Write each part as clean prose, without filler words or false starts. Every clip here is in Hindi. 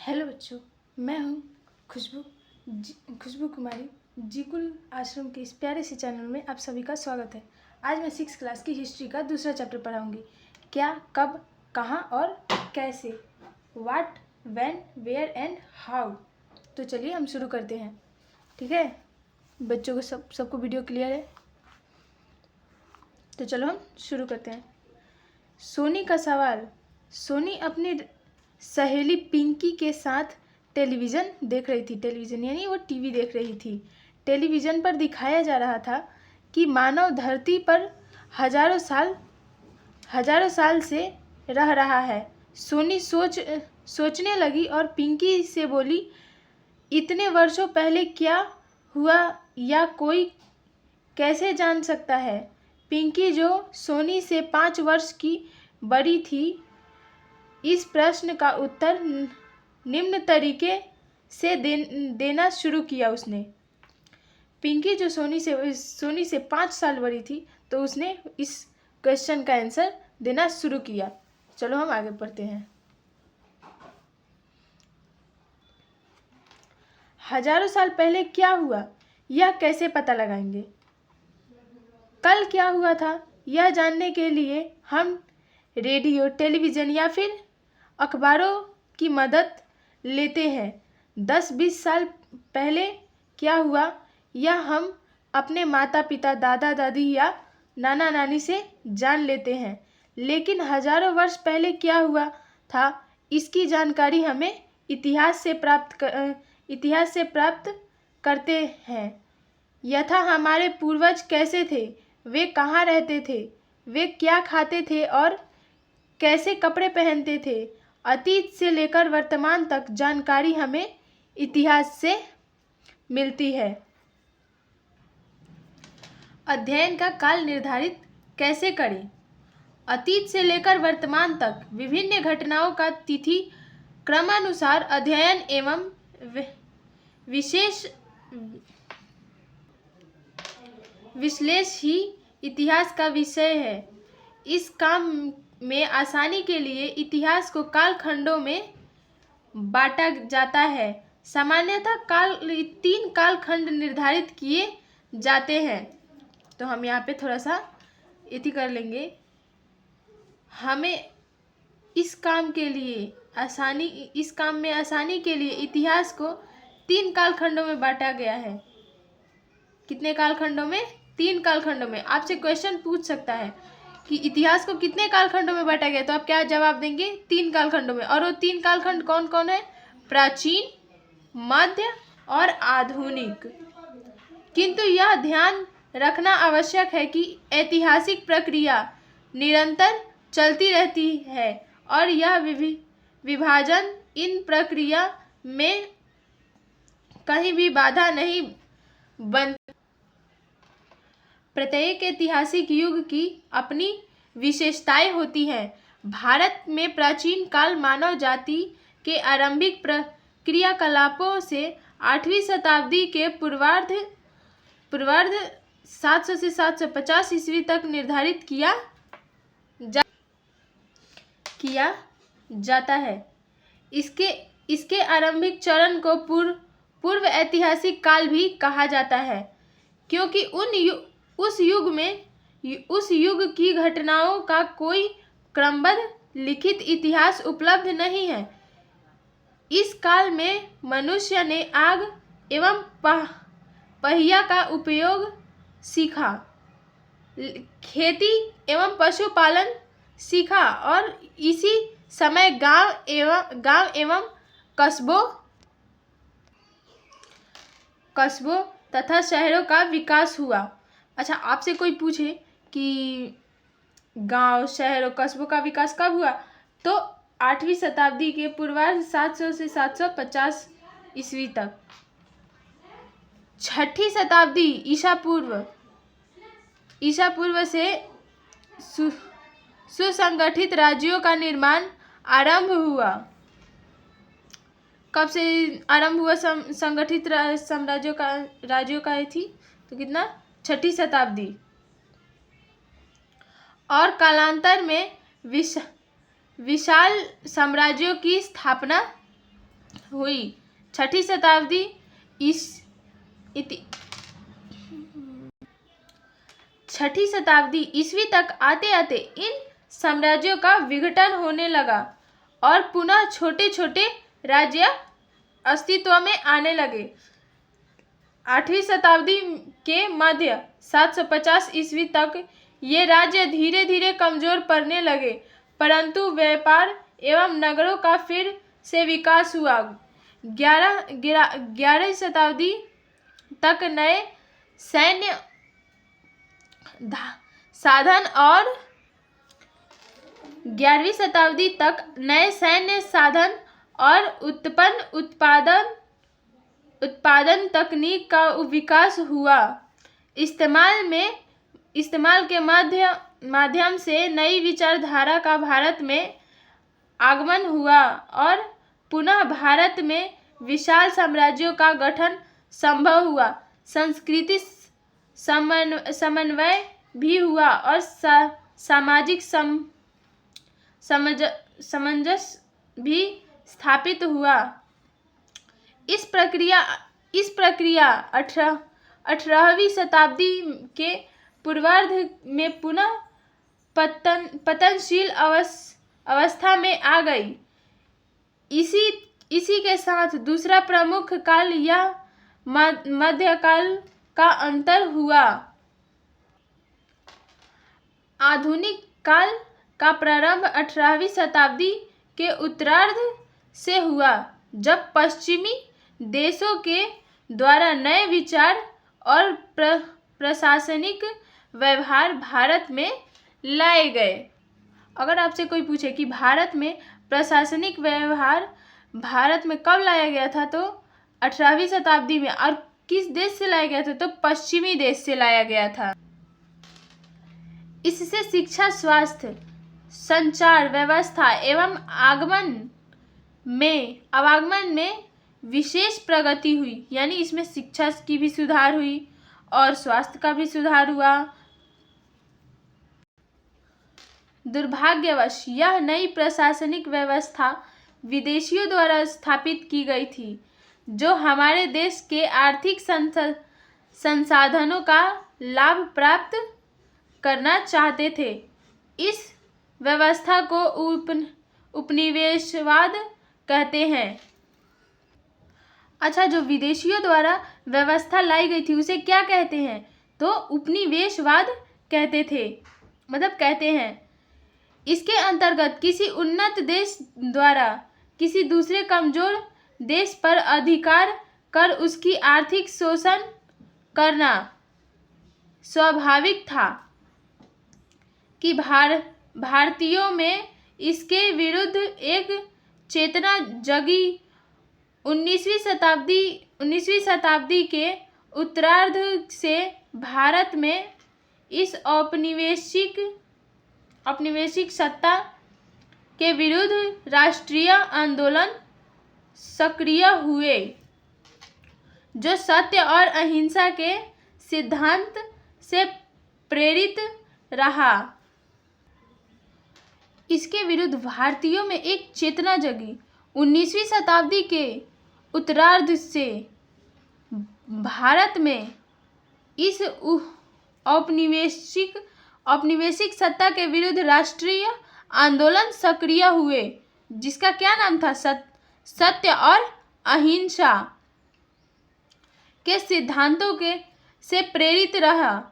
हेलो बच्चों, मैं हूँ खुशबू कुमारी। जीकुल आश्रम के इस प्यारे से चैनल में आप सभी का स्वागत है। आज मैं 6th क्लास की हिस्ट्री का दूसरा चैप्टर पढ़ाऊँगी। क्या, कब, कहाँ और कैसे, what, when, where and how. तो चलिए हम शुरू करते हैं। ठीक है बच्चों को, सबको वीडियो क्लियर है? तो चलो हम शुरू करते हैं। सोनी का सवाल। सोनी अपनी सहेली पिंकी के साथ टेलीविज़न देख रही थी। टेलीविज़न यानी वो टीवी देख रही थी। टेलीविज़न पर दिखाया जा रहा था कि मानव धरती पर हजारों साल से रह रहा है। सोनी सोचने लगी और पिंकी से बोली, इतने वर्षों पहले क्या हुआ या कोई कैसे जान सकता है? पिंकी, जो सोनी से 5 वर्ष की बड़ी थी, इस प्रश्न का उत्तर निम्न तरीके से देना शुरू किया। उसने पिंकी, जो सोनी से 5 साल बड़ी थी, तो उसने इस क्वेश्चन का आंसर देना शुरू किया। चलो हम आगे पढ़ते हैं। हजारों साल पहले क्या हुआ, यह कैसे पता लगाएंगे? कल क्या हुआ था, यह जानने के लिए हम रेडियो, टेलीविज़न या फिर अखबारों की मदद लेते हैं। 10-20 साल पहले क्या हुआ, यह हम अपने माता पिता, दादा दादी या नाना नानी से जान लेते हैं। लेकिन हजारों वर्ष पहले क्या हुआ था, इसकी जानकारी हमें इतिहास से प्राप्त करते हैं। यथा हमारे पूर्वज कैसे थे, वे कहाँ रहते थे, वे क्या खाते थे और कैसे कपड़े पहनते थे, अतीत से लेकर वर्तमान तक जानकारी हमें इतिहास से मिलती है। अध्ययन का काल निर्धारित कैसे करें? अतीत से लेकर वर्तमान तक विभिन्न घटनाओं का तिथि क्रमानुसार अध्ययन एवं विश्लेषण ही इतिहास का विषय है। इस काम में आसानी के लिए इतिहास को कालखंडों में बांटा जाता है। सामान्यतः 3 कालखंड निर्धारित किए जाते हैं। तो हम यहाँ पे थोड़ा सा इति कर लेंगे। हमें इस काम में आसानी के लिए इतिहास को 3 कालखंडों में बांटा गया है। कितने कालखंडों में? 3 कालखंडों में। आपसे क्वेश्चन पूछ सकता है कि इतिहास को कितने कालखंडों में बांटा गया, तो आप क्या जवाब देंगे? 3 कालखंडों में। और वो 3 कालखंड कौन कौन है? प्राचीन, मध्य और आधुनिक। किंतु यह ध्यान रखना आवश्यक है कि ऐतिहासिक प्रक्रिया निरंतर चलती रहती है और यह विभाजन इन प्रक्रिया में कहीं भी बाधा नहीं बन। प्रत्येक ऐतिहासिक युग की अपनी विशेषताएं होती हैं। भारत में प्राचीन काल मानव जाति के आरंभिक क्रियाकलापों से 8वीं शताब्दी के पूर्वार्ध 700 से 750 ईस्वी तक निर्धारित किया जाता है। इसके आरंभिक चरण को पूर्व ऐतिहासिक काल भी कहा जाता है, क्योंकि उस युग की घटनाओं का कोई क्रमबद्ध लिखित इतिहास उपलब्ध नहीं है। इस काल में मनुष्य ने आग एवं पहिया का उपयोग सीखा, खेती एवं पशुपालन सीखा और इसी समय गांव एवं कस्बों तथा शहरों का विकास हुआ। अच्छा, आपसे कोई पूछे कि गांव, शहर और कस्बों का विकास कब हुआ, तो 8वीं शताब्दी के पूर्वार्ध 700 से 750 ईस्वी तक। 6ठी शताब्दी ईसा पूर्व से सुसंगठित राज्यों का निर्माण आरंभ हुआ। कब से आरंभ हुआ संगठित राज्यों का थी, तो कितना? 6ठी शताब्दी। और कालांतर में विशाल साम्राज्यों की स्थापना हुई। छठी शताब्दी छठी शताब्दी ईस्वी तक आते आते इन साम्राज्यों का विघटन होने लगा और पुनः छोटे छोटे राज्य अस्तित्व में आने लगे। 8वीं शताब्दी के मध्य 750 ईस्वी तक ये राज्य धीरे धीरे कमजोर पड़ने लगे, परंतु व्यापार एवं नगरों का फिर से विकास हुआ। 11वीं शताब्दी तक नए सैन्य साधन और 11वीं शताब्दी तक नए सैन्य साधन और उत्पादन तकनीक का विकास हुआ। इस्तेमाल के माध्यम से नई विचारधारा का भारत में आगमन हुआ और पुनः भारत में विशाल साम्राज्यों का गठन संभव हुआ। सांस्कृतिक समन्वय भी हुआ और सामाजिक सामंजस्य भी स्थापित हुआ। इस प्रक्रिया 18वीं शताब्दी के पूर्वार्ध में पुनः पतनशील अवस्था में आ गई। इसी के साथ दूसरा प्रमुख काल या मध्यकाल का अंतर हुआ। आधुनिक काल का प्रारंभ 18वीं शताब्दी के उत्तरार्ध से हुआ, जब पश्चिमी देशों के द्वारा नए विचार और प्रशासनिक व्यवहार भारत में लाए गए। अगर आपसे कोई पूछे कि भारत में प्रशासनिक व्यवहार भारत में कब लाया गया था, तो 18वीं शताब्दी में। और किस देश से लाया गया था, तो पश्चिमी देश से लाया गया था। इससे शिक्षा, स्वास्थ्य, संचार व्यवस्था एवं आवागमन में विशेष प्रगति हुई। यानी इसमें शिक्षा की भी सुधार हुई और स्वास्थ्य का भी सुधार हुआ। दुर्भाग्यवश यह नई प्रशासनिक व्यवस्था विदेशियों द्वारा स्थापित की गई थी, जो हमारे देश के आर्थिक संसाधनों का लाभ प्राप्त करना चाहते थे। इस व्यवस्था को उपनिवेशवाद कहते हैं। अच्छा, जो विदेशियों द्वारा व्यवस्था लाई गई थी उसे क्या कहते हैं, तो उपनिवेशवाद कहते हैं। इसके अंतर्गत किसी उन्नत देश द्वारा किसी दूसरे कमजोर देश पर अधिकार कर उसकी आर्थिक शोषण करना स्वाभाविक था कि भारतीयों में इसके विरुद्ध एक चेतना जगी। 19वीं शताब्दी के उत्तरार्ध से भारत में इस औपनिवेशिक सत्ता के विरुद्ध राष्ट्रीय आंदोलन सक्रिय हुए, जो सत्य और अहिंसा के सिद्धांत से प्रेरित रहा। इसके विरुद्ध भारतीयों में एक चेतना जगी। 19वीं शताब्दी के उत्तरार्ध से भारत में इस औपनिवेशिक सत्ता के विरुद्ध राष्ट्रीय आंदोलन सक्रिय हुए, जिसका क्या नाम था, सत्य और अहिंसा के सिद्धांतों से प्रेरित रहा।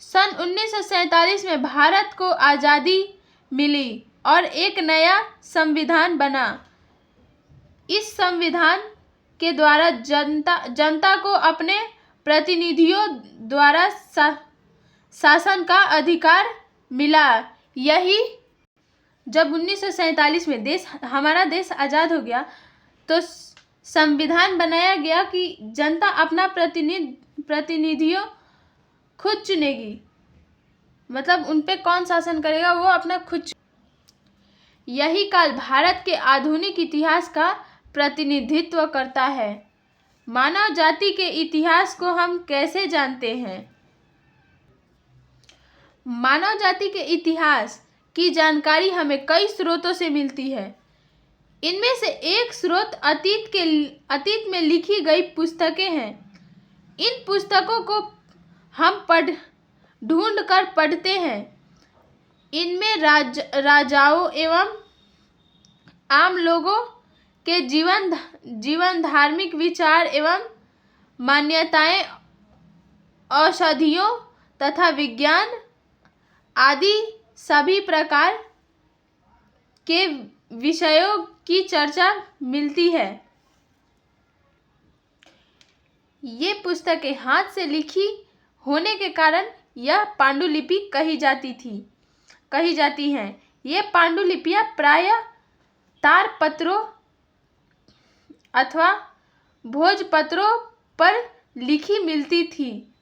सन 1947 में भारत को आज़ादी मिली और एक नया संविधान बना। इस संविधान के द्वारा जनता को अपने प्रतिनिधियों द्वारा शासन का अधिकार मिला। यही जब 1947 में हमारा देश आज़ाद हो गया, तो संविधान बनाया गया कि जनता अपना प्रतिनिधियों खुद चुनेगी। मतलब उन पे कौन शासन करेगा, वो अपना खुद। यही काल भारत के आधुनिक इतिहास का प्रतिनिधित्व करता है। मानव जाति के इतिहास को हम कैसे जानते हैं? मानव जाति के इतिहास की जानकारी हमें कई स्रोतों से मिलती है। इनमें से एक स्रोत अतीत में लिखी गई पुस्तकें हैं। इन पुस्तकों को हम ढूंढ कर पढ़ते हैं। इनमें राजाओं एवं आम लोगों के जीवन, धार्मिक विचार एवं मान्यताएं, औषधियों तथा विज्ञान आदि सभी प्रकार के विषयों की चर्चा मिलती है। ये पुस्तकें हाथ से लिखी होने के कारण यह पांडुलिपि कही जाती हैं। ये पांडुलिपियां प्रायः तारपत्रों अथवा भोजपत्रों पर लिखी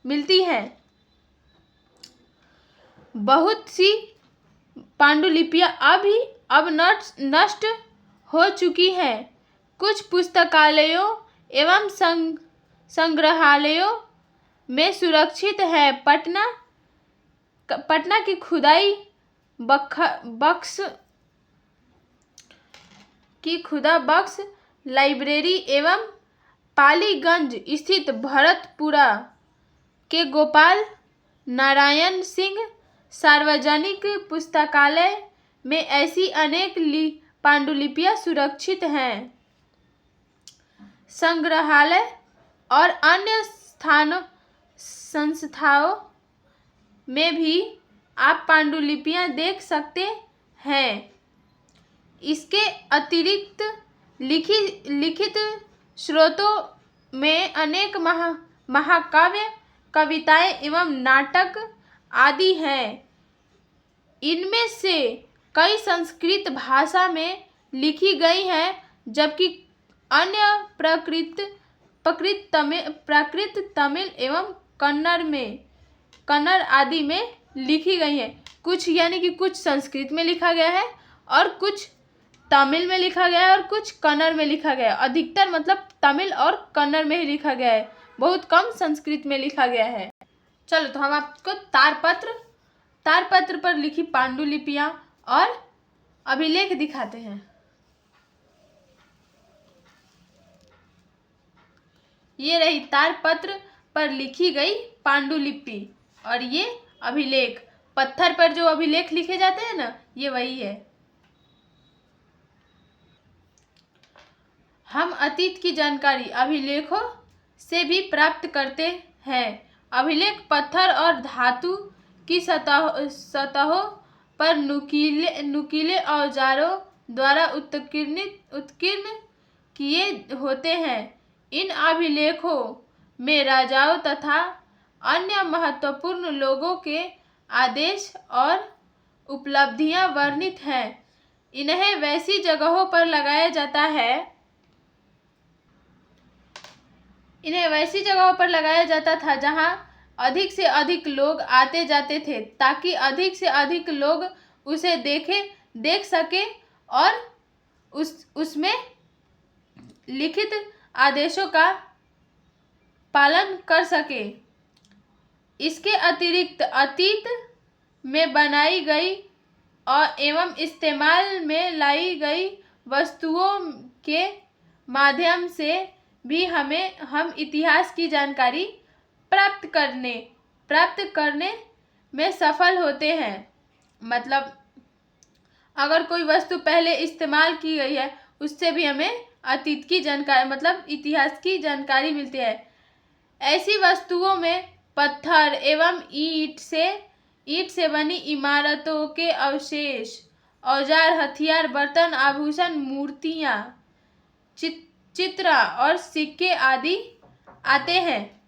मिलती हैं। बहुत सी पांडुलिपियां अब नष्ट हो चुकी हैं। कुछ पुस्तकालयों एवं संग्रहालयों में सुरक्षित है। पटना की खुदाई बक्स लाइब्रेरी एवं पालीगंज स्थित भरतपुरा के गोपाल नारायण सिंह सार्वजनिक पुस्तकालय में ऐसी अनेक पांडुलिपियां सुरक्षित हैं। संग्रहालय और अन्य संस्थाओं में भी आप पांडुलिपियां देख सकते हैं। इसके अतिरिक्त लिखित स्रोतों में अनेक महाकाव्य, कविताएं एवं नाटक आदि हैं। इनमें से कई संस्कृत भाषा में लिखी गई हैं, जबकि अन्य प्राकृत तमिल एवं कन्नड़ आदि में लिखी गई हैं। कुछ संस्कृत में लिखा गया है और कुछ तमिल में लिखा गया है और कुछ कन्नड़ में लिखा गया है। अधिकतर मतलब तमिल और कन्नड़ में ही लिखा गया है, बहुत कम संस्कृत में लिखा गया है। चलो तो हम आपको तारपत्र पर लिखी पांडुलिपियां और अभिलेख दिखाते हैं। ये रही तारपत्र पर लिखी गई पांडुलिपि और ये अभिलेख। पत्थर पर जो अभिलेख लिखे जाते हैं ना, ये वही है। हम अतीत की जानकारी अभिलेखों से भी प्राप्त करते हैं। अभिलेख पत्थर और धातु की सतहों पर नुकीले औजारों द्वारा उत्कीर्ण किए होते हैं। इन अभिलेखों में राजाओं तथा अन्य महत्वपूर्ण लोगों के आदेश और उपलब्धियां वर्णित हैं। इन्हें वैसी जगहों पर लगाया जाता था जहां अधिक से अधिक लोग आते जाते थे, ताकि अधिक से अधिक लोग उसे देख सके और उसमें लिखित आदेशों का पालन कर सके। इसके अतिरिक्त अतीत में बनाई गई और एवं इस्तेमाल में लाई गई वस्तुओं के माध्यम से भी हम इतिहास की जानकारी प्राप्त करने में सफल होते हैं। मतलब अगर कोई वस्तु पहले इस्तेमाल की गई है, उससे भी हमें अतीत की जानकारी मतलब इतिहास की जानकारी मिलती है। ऐसी वस्तुओं में पत्थर एवं ईंट से बनी इमारतों के अवशेष, औजार, हथियार, बर्तन, आभूषण, मूर्तियां, चित्र और सिक्के आदि आते हैं।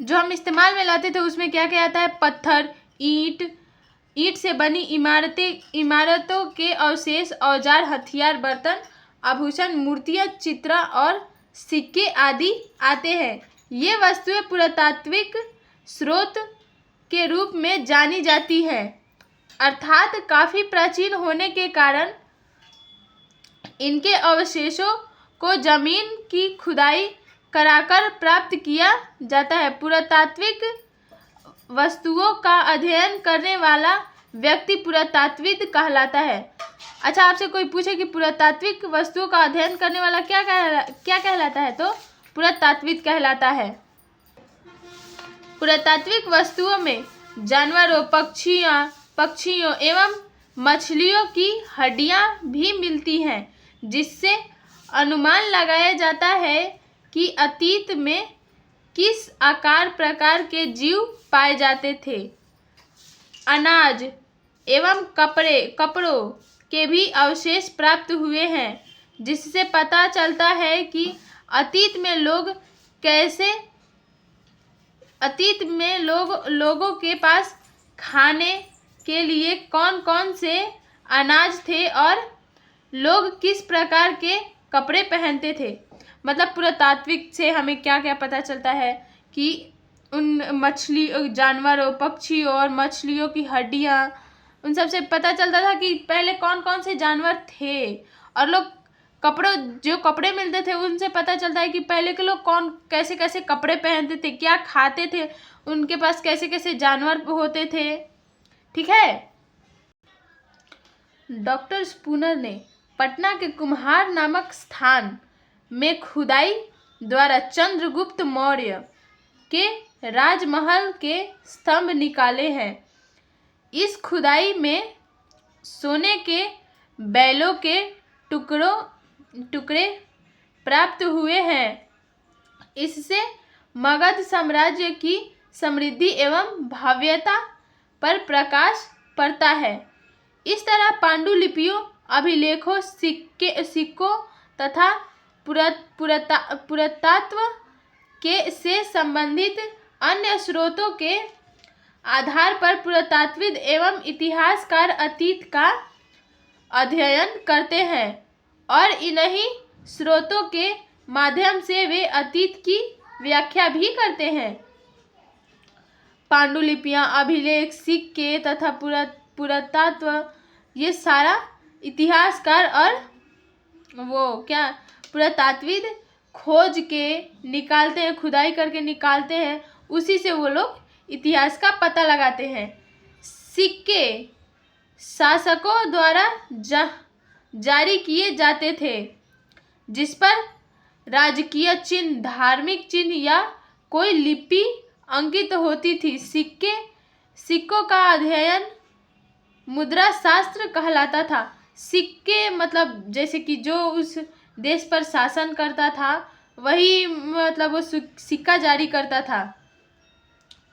जो हम इस्तेमाल में लाते थे उसमें क्या क्या आता है? पत्थर, ईंट से बनी इमारतों के अवशेष, औजार, हथियार, बर्तन, आभूषण, मूर्तियां, चित्र और सिक्के आदि आते हैं। ये वस्तुएं पुरातात्विक स्रोत के रूप में जानी जाती है, अर्थात काफी प्राचीन होने के कारण इनके अवशेषों को जमीन की खुदाई कराकर प्राप्त किया जाता है। पुरातात्विक वस्तुओं का अध्ययन करने वाला व्यक्ति पुरातात्विद कहलाता है। अच्छा, आपसे कोई पूछे कि पुरातात्विक वस्तुओं का अध्ययन करने वाला क्या कहलाता है, तो पुरातात्विक कहलाता है। पुरातात्विक वस्तुओं में जानवरों, पक्षियों एवं मछलियों की हड्डियां भी मिलती हैं, जिससे अनुमान लगाया जाता है कि अतीत में किस आकार प्रकार के जीव पाए जाते थे। अनाज एवं कपड़ों के भी अवशेष प्राप्त हुए हैं, जिससे पता चलता है कि अतीत में लोगों के पास खाने के लिए कौन कौन से अनाज थे और लोग किस प्रकार के कपड़े पहनते थे। मतलब पुरातात्विक से हमें क्या क्या पता चलता है कि उन जानवरों, पक्षियों और मछलियों की हड्डियां, उन सब से पता चलता था कि पहले कौन कौन से जानवर थे, और लोग जो कपड़े मिलते थे उनसे पता चलता है कि पहले के लोग कैसे कैसे कपड़े पहनते थे, क्या खाते थे, उनके पास कैसे कैसे जानवर होते थे। ठीक है। डॉक्टर स्पूनर ने पटना के कुम्हार नामक स्थान में खुदाई द्वारा चंद्रगुप्त मौर्य के राजमहल के स्तंभ निकाले हैं। इस खुदाई में सोने के बैलों के टुकड़े प्राप्त हुए हैं। इससे मगध साम्राज्य की समृद्धि एवं भव्यता पर प्रकाश पड़ता है। इस तरह पांडुलिपियों, अभिलेखों, सिक्कों तथा पुरातत्व से संबंधित अन्य स्रोतों के आधार पर पुरातत्वविद एवं इतिहासकार अतीत का अध्ययन करते हैं, और इन्हीं स्रोतों के माध्यम से वे अतीत की व्याख्या भी करते हैं। पांडुलिपियां, अभिलेख, सिक्के तथा पुरातत्व, ये सारा इतिहासकार और पुरातत्वविद खोज के निकालते हैं, खुदाई करके निकालते हैं, उसी से वो लोग इतिहास का पता लगाते हैं। सिक्के शासकों द्वारा जारी किए जाते थे, जिस पर राजकीय चिन्ह, धार्मिक चिन्ह या कोई लिपि अंकित होती थी। सिक्कों का अध्ययन मुद्रा शास्त्र कहलाता था। सिक्के मतलब जैसे कि जो उस देश पर शासन करता था वही मतलब वो सिक्का जारी करता था,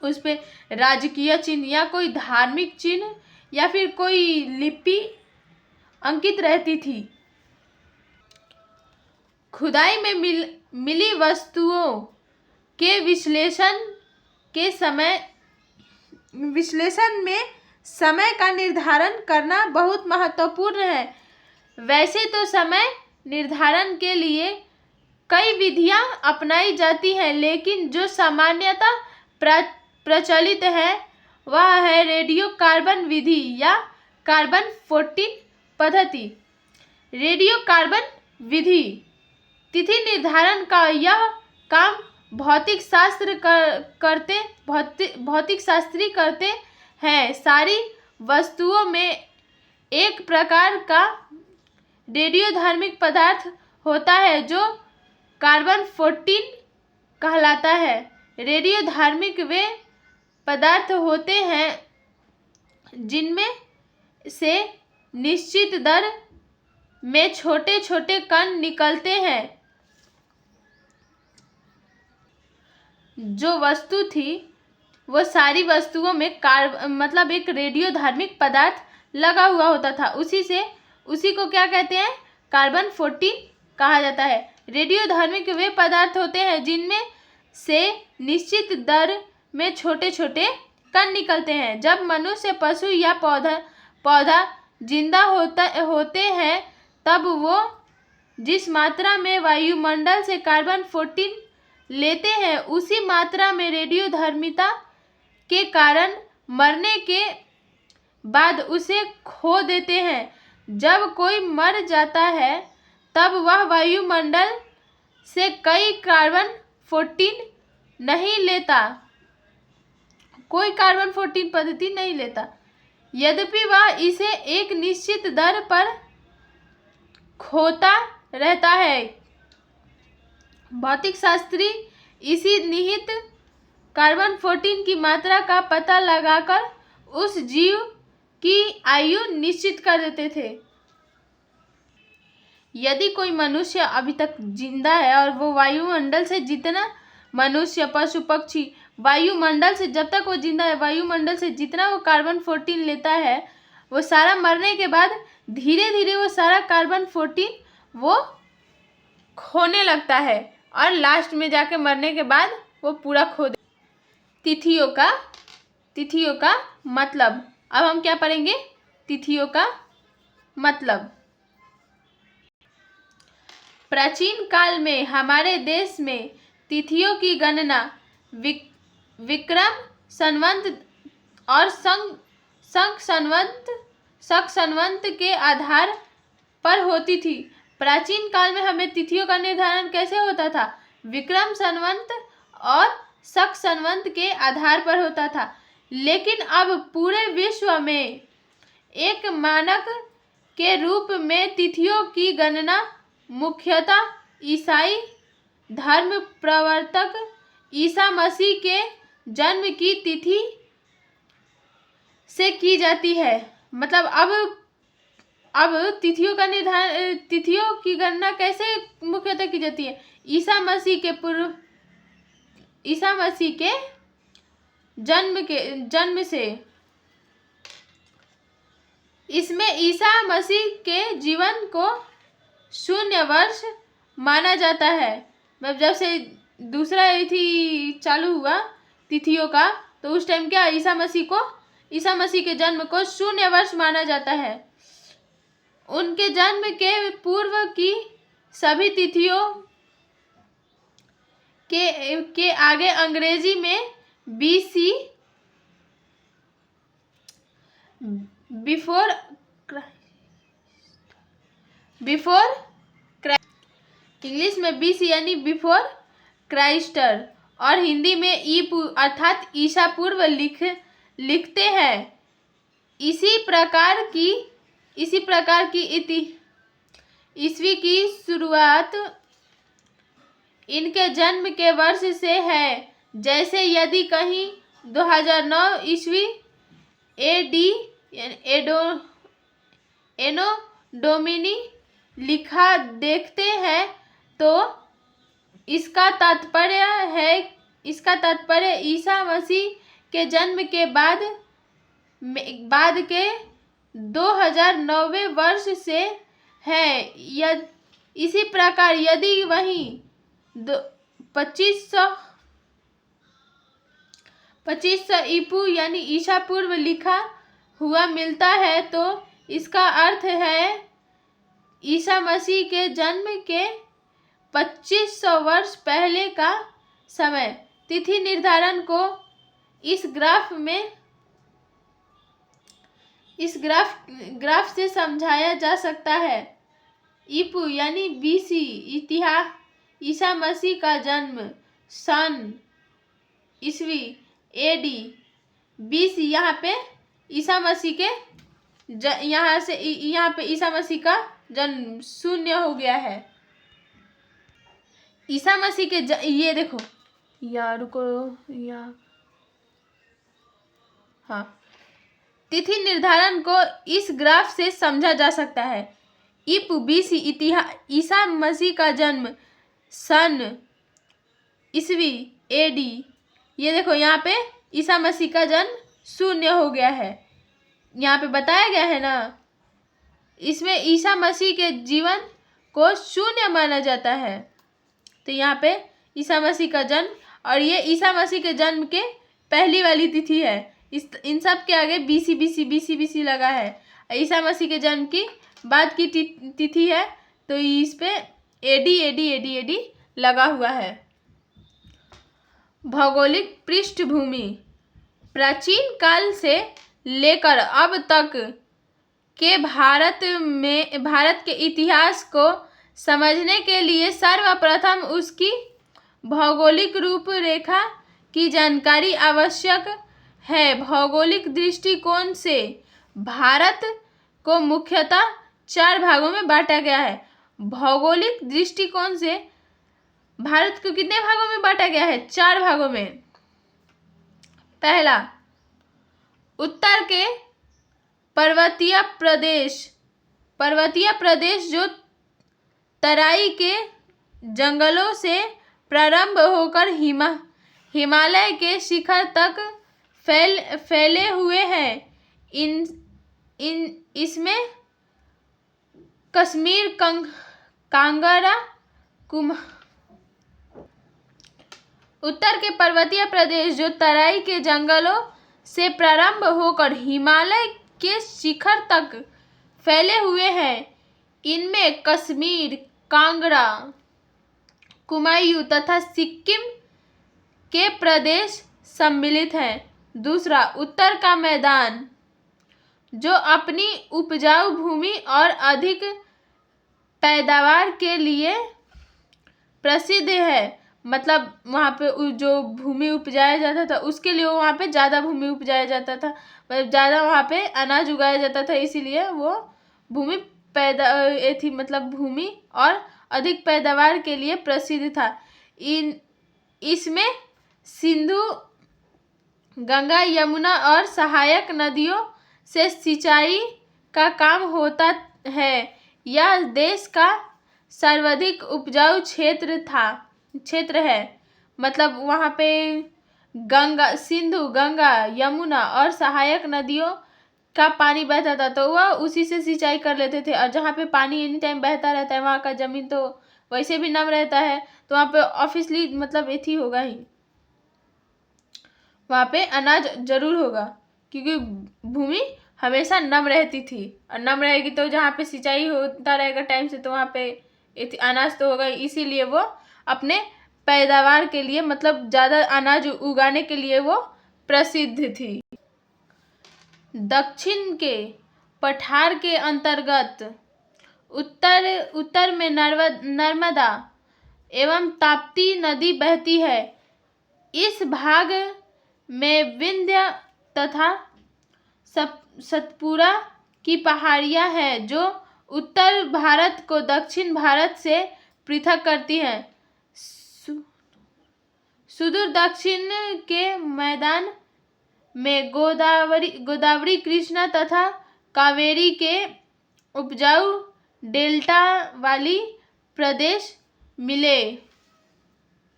उस पे राजकीय चिन्ह या कोई धार्मिक चिन्ह या फिर कोई लिपि अंकित रहती थी। खुदाई में मिली वस्तुओं के विश्लेषण में समय का निर्धारण करना बहुत महत्वपूर्ण है। वैसे तो समय निर्धारण के लिए कई विधियां अपनाई जाती हैं, लेकिन जो सामान्यतः प्रचलित है वह है रेडियो कार्बन विधि या कार्बन 14 पद्धति। रेडियो कार्बन विधि तिथि निर्धारण का यह काम भौतिक शास्त्री करते हैं। सारी वस्तुओं में एक प्रकार का रेडियोधर्मिक पदार्थ होता है जो कार्बन 14 कहलाता है। रेडियोधर्मिक वे पदार्थ होते हैं जिनमें से निश्चित दर में छोटे छोटे कण निकलते हैं। जो वस्तु थी वो सारी वस्तुओं में मतलब एक रेडियोधर्मिक पदार्थ लगा हुआ होता था, उसी को क्या कहते हैं, कार्बन 14 कहा जाता है। रेडियोधर्मिक वे पदार्थ होते हैं जिनमें से निश्चित दर में छोटे छोटे कण निकलते हैं। जब मनुष्य, पशु या पौधा जिंदा होते हैं तब वो जिस मात्रा में वायुमंडल से कार्बन 14 लेते हैं उसी मात्रा में रेडियोधर्मिता के कारण मरने के बाद उसे खो देते हैं। जब कोई मर जाता है तब वह वायुमंडल से कई कार्बन 14 नहीं लेता, कोई कार्बन 14 पद्धति नहीं लेता, यद्यपि वह इसे एक निश्चित दर पर खोता रहता है। भौतिक शास्त्री इसी निहित कार्बन 14 की मात्रा का पता लगाकर उस जीव की आयु निश्चित कर देते थे। यदि कोई मनुष्य अभी तक जिंदा है और वो वायुमंडल से जितना, मनुष्य पशु पक्षी वायुमंडल से, जब तक वो जिंदा है, वायुमंडल से जितना वो कार्बन 14 लेता है, वो सारा मरने के बाद धीरे धीरे वो सारा कार्बन 14 वो खोने लगता है और लास्ट में जाके मरने के बाद वो पूरा खो दे। तिथियों का मतलब। अब हम क्या पढ़ेंगे? तिथियों का मतलब। प्राचीन काल में हमारे देश में तिथियों की गणना विक्रम संवत और शक संवत के आधार पर होती थी। प्राचीन काल में हमें तिथियों का निर्धारण कैसे होता था? विक्रम संवत और शक संवत के आधार पर होता था। लेकिन अब पूरे विश्व में एक मानक के रूप में तिथियों की गणना मुख्यतः ईसाई धर्म प्रवर्तक ईसा मसीह के जन्म की तिथि से की जाती है। मतलब अब तिथियों की गणना कैसे मुख्यतः की जाती है? ईसा मसीह के जन्म से। इसमें ईसा मसीह के जीवन को 0 वर्ष माना जाता है। मतलब जब से दूसरा तिथि चालू हुआ तिथियों का, तो उस टाइम क्या ईसा मसीह के जन्म को 0 वर्ष माना जाता है। उनके जन्म के पूर्व की सभी तिथियों के आगे अंग्रेजी में BC बिफोर क्राइस्ट, इंग्लिश में BC यानी बिफोर क्राइस्टर, और हिंदी में ईपू अर्थात ईसा पूर्व लिखते हैं। इसी प्रकार की ईस्वी की शुरुआत इनके जन्म के वर्ष से है। जैसे यदि कहीं 2009 ईस्वी AD एनो डोमिनी लिखा देखते हैं तो इसका तात्पर्य ईसा मसीह के जन्म के बाद के 2009वें वर्ष से है। इसी प्रकार यदि वहीं 2500 ईपू यानी ईसा पूर्व लिखा हुआ मिलता है तो इसका अर्थ है ईसा मसीह के जन्म के 2500 वर्ष पहले का समय। तिथि निर्धारण को इस ग्राफ से समझाया जा सकता है। ईपू यानी BC ईसा मसीह का जन्म, सन ईस्वी AD, BC यहाँ पे ईसा मसीह के यहाँ पे ईसा मसीह का जन्म 0 हो गया है। ईसा मसीह के ये देखो हाँ, तिथि निर्धारण को इस ग्राफ से समझा जा सकता है। ईपू BC ईसा मसीह का जन्म, सन ईस्वी AD, ये देखो यहाँ पे ईसा मसीह का जन्म 0 हो गया है। यहाँ पे बताया गया है ना, इसमें ईसा मसीह के जीवन को 0 माना जाता है। तो यहाँ पे ईसा मसीह का जन्म, और ये ईसा मसीह के जन्म के पहली वाली तिथि है। इन सब के आगे BC लगा है। ईसा मसीह के जन्म की बाद की तिथि है तो इस पे AD लगा हुआ है। भौगोलिक पृष्ठभूमि। प्राचीन काल से लेकर अब तक के भारत के इतिहास को समझने के लिए सर्वप्रथम उसकी भौगोलिक रूपरेखा की जानकारी आवश्यक है। भौगोलिक दृष्टिकोण से भारत को मुख्यतः 4 भागों में बांटा गया है। भौगोलिक दृष्टिकोण से भारत को कितने भागों में बांटा गया है? 4 भागों में। पहला, उत्तर के पर्वतीय प्रदेश जो तराई के जंगलों से प्रारंभ होकर हिमालय के शिखर तक फैले हुए हैं। इसमें कश्मीर, कांगड़ा, उत्तर के पर्वतीय प्रदेश जो तराई के जंगलों से प्रारंभ होकर हिमालय के शिखर तक फैले हुए हैं। इनमें कश्मीर, कांगड़ा, कुमायूं तथा सिक्किम के प्रदेश सम्मिलित हैं। दूसरा, उत्तर का मैदान जो अपनी उपजाऊ भूमि और अधिक पैदावार के लिए प्रसिद्ध है। मतलब वहाँ पे जो भूमि उपजाया जाता था उसके लिए वहाँ पे ज़्यादा भूमि उपजाया जाता था, मतलब ज़्यादा वहाँ पे अनाज उगाया जाता था, इसीलिए वो भूमि भूमि और अधिक पैदावार के लिए प्रसिद्ध था। इसमें सिंधु, गंगा, यमुना और सहायक नदियों से सिंचाई का काम होता है। यह देश का सर्वाधिक उपजाऊ क्षेत्र है। मतलब वहाँ पे सिंधु, गंगा, यमुना और सहायक नदियों का पानी बहता था, तो वह उसी से सिंचाई कर लेते थे। और जहाँ पे पानी एनी टाइम बहता रहता है वहाँ का जमीन तो वैसे भी नम रहता है, तो वहाँ पे ऑब्वियसली मतलब एथी होगा ही, वहाँ पे अनाज जरूर होगा, क्योंकि भूमि हमेशा नम रहती थी। और नम रहेगी तो जहाँ पे सिंचाई होता रहेगा टाइम से, तो वहाँ पे अनाज तो होगा। इसीलिए वो अपने पैदावार के लिए, मतलब ज़्यादा अनाज उगाने के लिए वो प्रसिद्ध थी। दक्षिण के पठार के अंतर्गत उत्तर में नर्मदा एवं ताप्ती नदी बहती है। इस भाग में विंध्य तथा सतपुरा की पहाड़ियां हैं जो उत्तर भारत को दक्षिण भारत से पृथक करती हैं। सुदूर दक्षिण के मैदान में गोदावरी, कृष्णा तथा कावेरी के उपजाऊ डेल्टा वाली प्रदेश मिले।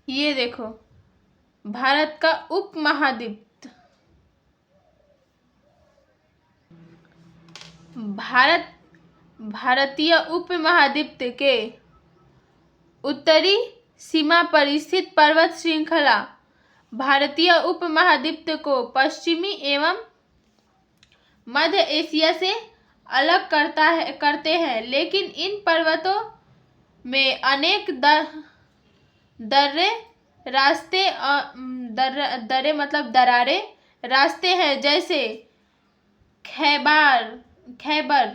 ये देखो भारत का उपमहाद्वीप। भारतीय उपमहाद्वीप के उत्तरी सीमा पर स्थित पर्वत श्रृंखला भारतीय उपमहाद्वीप को पश्चिमी एवं मध्य एशिया से अलग करते हैं। लेकिन इन पर्वतों में अनेक दरारे रास्ते हैं, जैसे खैबर,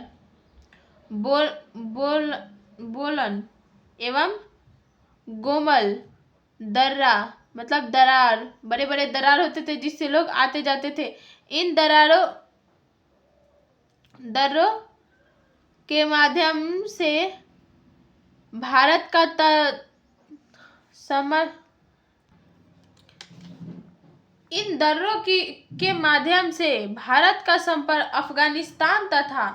बोलन एवं गोमल दर्रा, मतलब दरार, बड़े बड़े दरार होते थे जिससे लोग आते जाते थे। इन दर्रों के माध्यम से भारत का इन दर्रों के माध्यम से भारत का संपर्क अफगानिस्तान तथा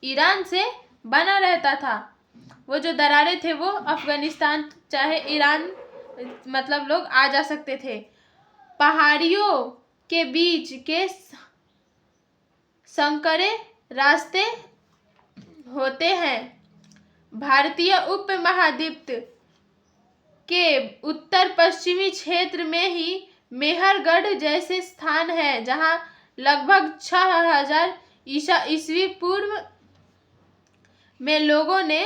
ईरान से बना रहता था। वो जो दरारें थे वो अफगानिस्तान चाहे ईरान, मतलब लोग आ जा सकते थे। पहाड़ियों के बीच के संकरे रास्ते होते हैं। भारतीय उपमहाद्वीप के उत्तर पश्चिमी क्षेत्र में ही मेहरगढ़ जैसे स्थान है, जहां लगभग 6000 ईस्वी पूर्व में लोगों ने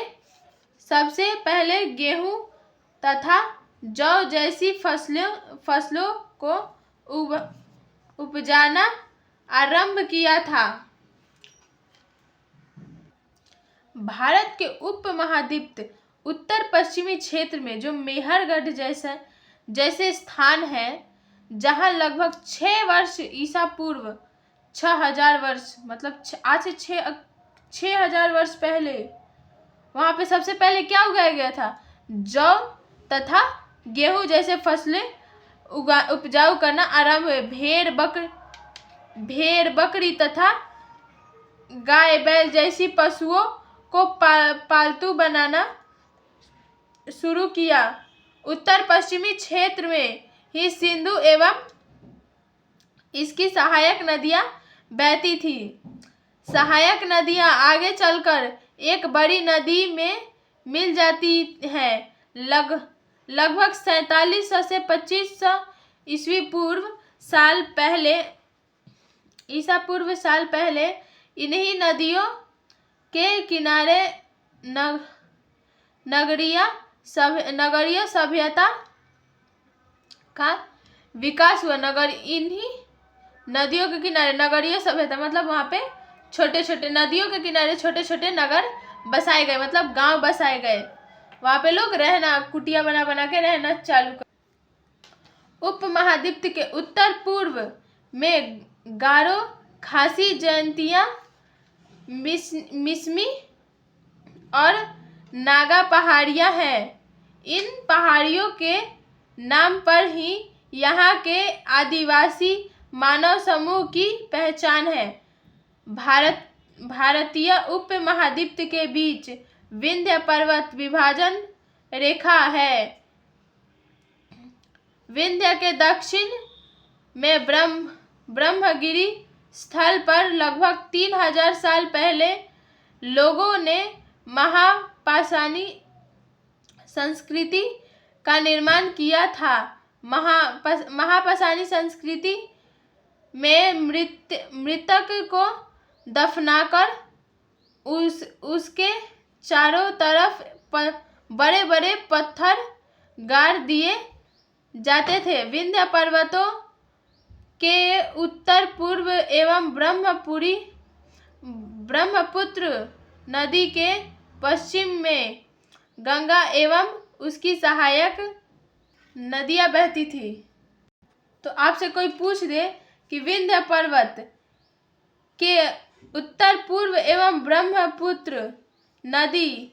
सबसे पहले गेहूं तथा जौ जैसी फसलों को उपजाना आरंभ किया था। भारत के उपमहाद्वीप उत्तर पश्चिमी क्षेत्र में जो मेहरगढ़ जैसे स्थान है, जहां लगभग 6 वर्ष ईसा पूर्व 6000 वर्ष, मतलब आज से 6000 वर्ष पहले वहाँ पे सबसे पहले क्या उगाया गया था? जौ तथा गेहूं जैसे फसलें उपजाऊ करना आरंभ हुए। भेड़ बकरी तथा गाय बैल जैसी पशुओं को पालतू बनाना शुरू किया। उत्तर पश्चिमी क्षेत्र में ही सिंधु एवं इसकी सहायक नदियां बहती थी। सहायक नदियां आगे चलकर एक बड़ी नदी में मिल जाती हैं। लगभग 4700 से 2500 ईसा पूर्व साल पहले इन्हीं नदियों के किनारे नगरीय सभ्यता का विकास हुआ। इन्हीं नदियों के किनारे नगरीय सभ्यता मतलब वहाँ पे छोटे छोटे नदियों के किनारे छोटे छोटे नगर बसाए गए, मतलब गांव बसाए गए। वहाँ पे लोग रहना, कुटिया बना बना के रहना चालू कर। उपमहाद्वीप के उत्तर पूर्व में गारो, खासी, जयंतिया, मिसमी और नागा पहाड़ियाँ हैं। इन पहाड़ियों के नाम पर ही यहाँ के आदिवासी मानव समूह की पहचान है। भारतीय उपमहाद्वीप के बीच विंध्य पर्वत विभाजन रेखा है। विंध्य के दक्षिण में ब्रह्मगिरी स्थल पर लगभग 3000 साल पहले लोगों ने महापाषाणी संस्कृति का निर्माण किया था। महापाषाणी संस्कृति में मृतक को दफनाकर उसके चारों तरफ बड़े बड़े पत्थर गाड़ दिए जाते थे। विंध्य पर्वतों के उत्तर पूर्व एवं ब्रह्मपुत्र नदी के पश्चिम में गंगा एवं उसकी सहायक नदियां बहती थी। तो आपसे कोई पूछ दे कि विंध्य पर्वत के उत्तर पूर्व एवं ब्रह्मपुत्र नदी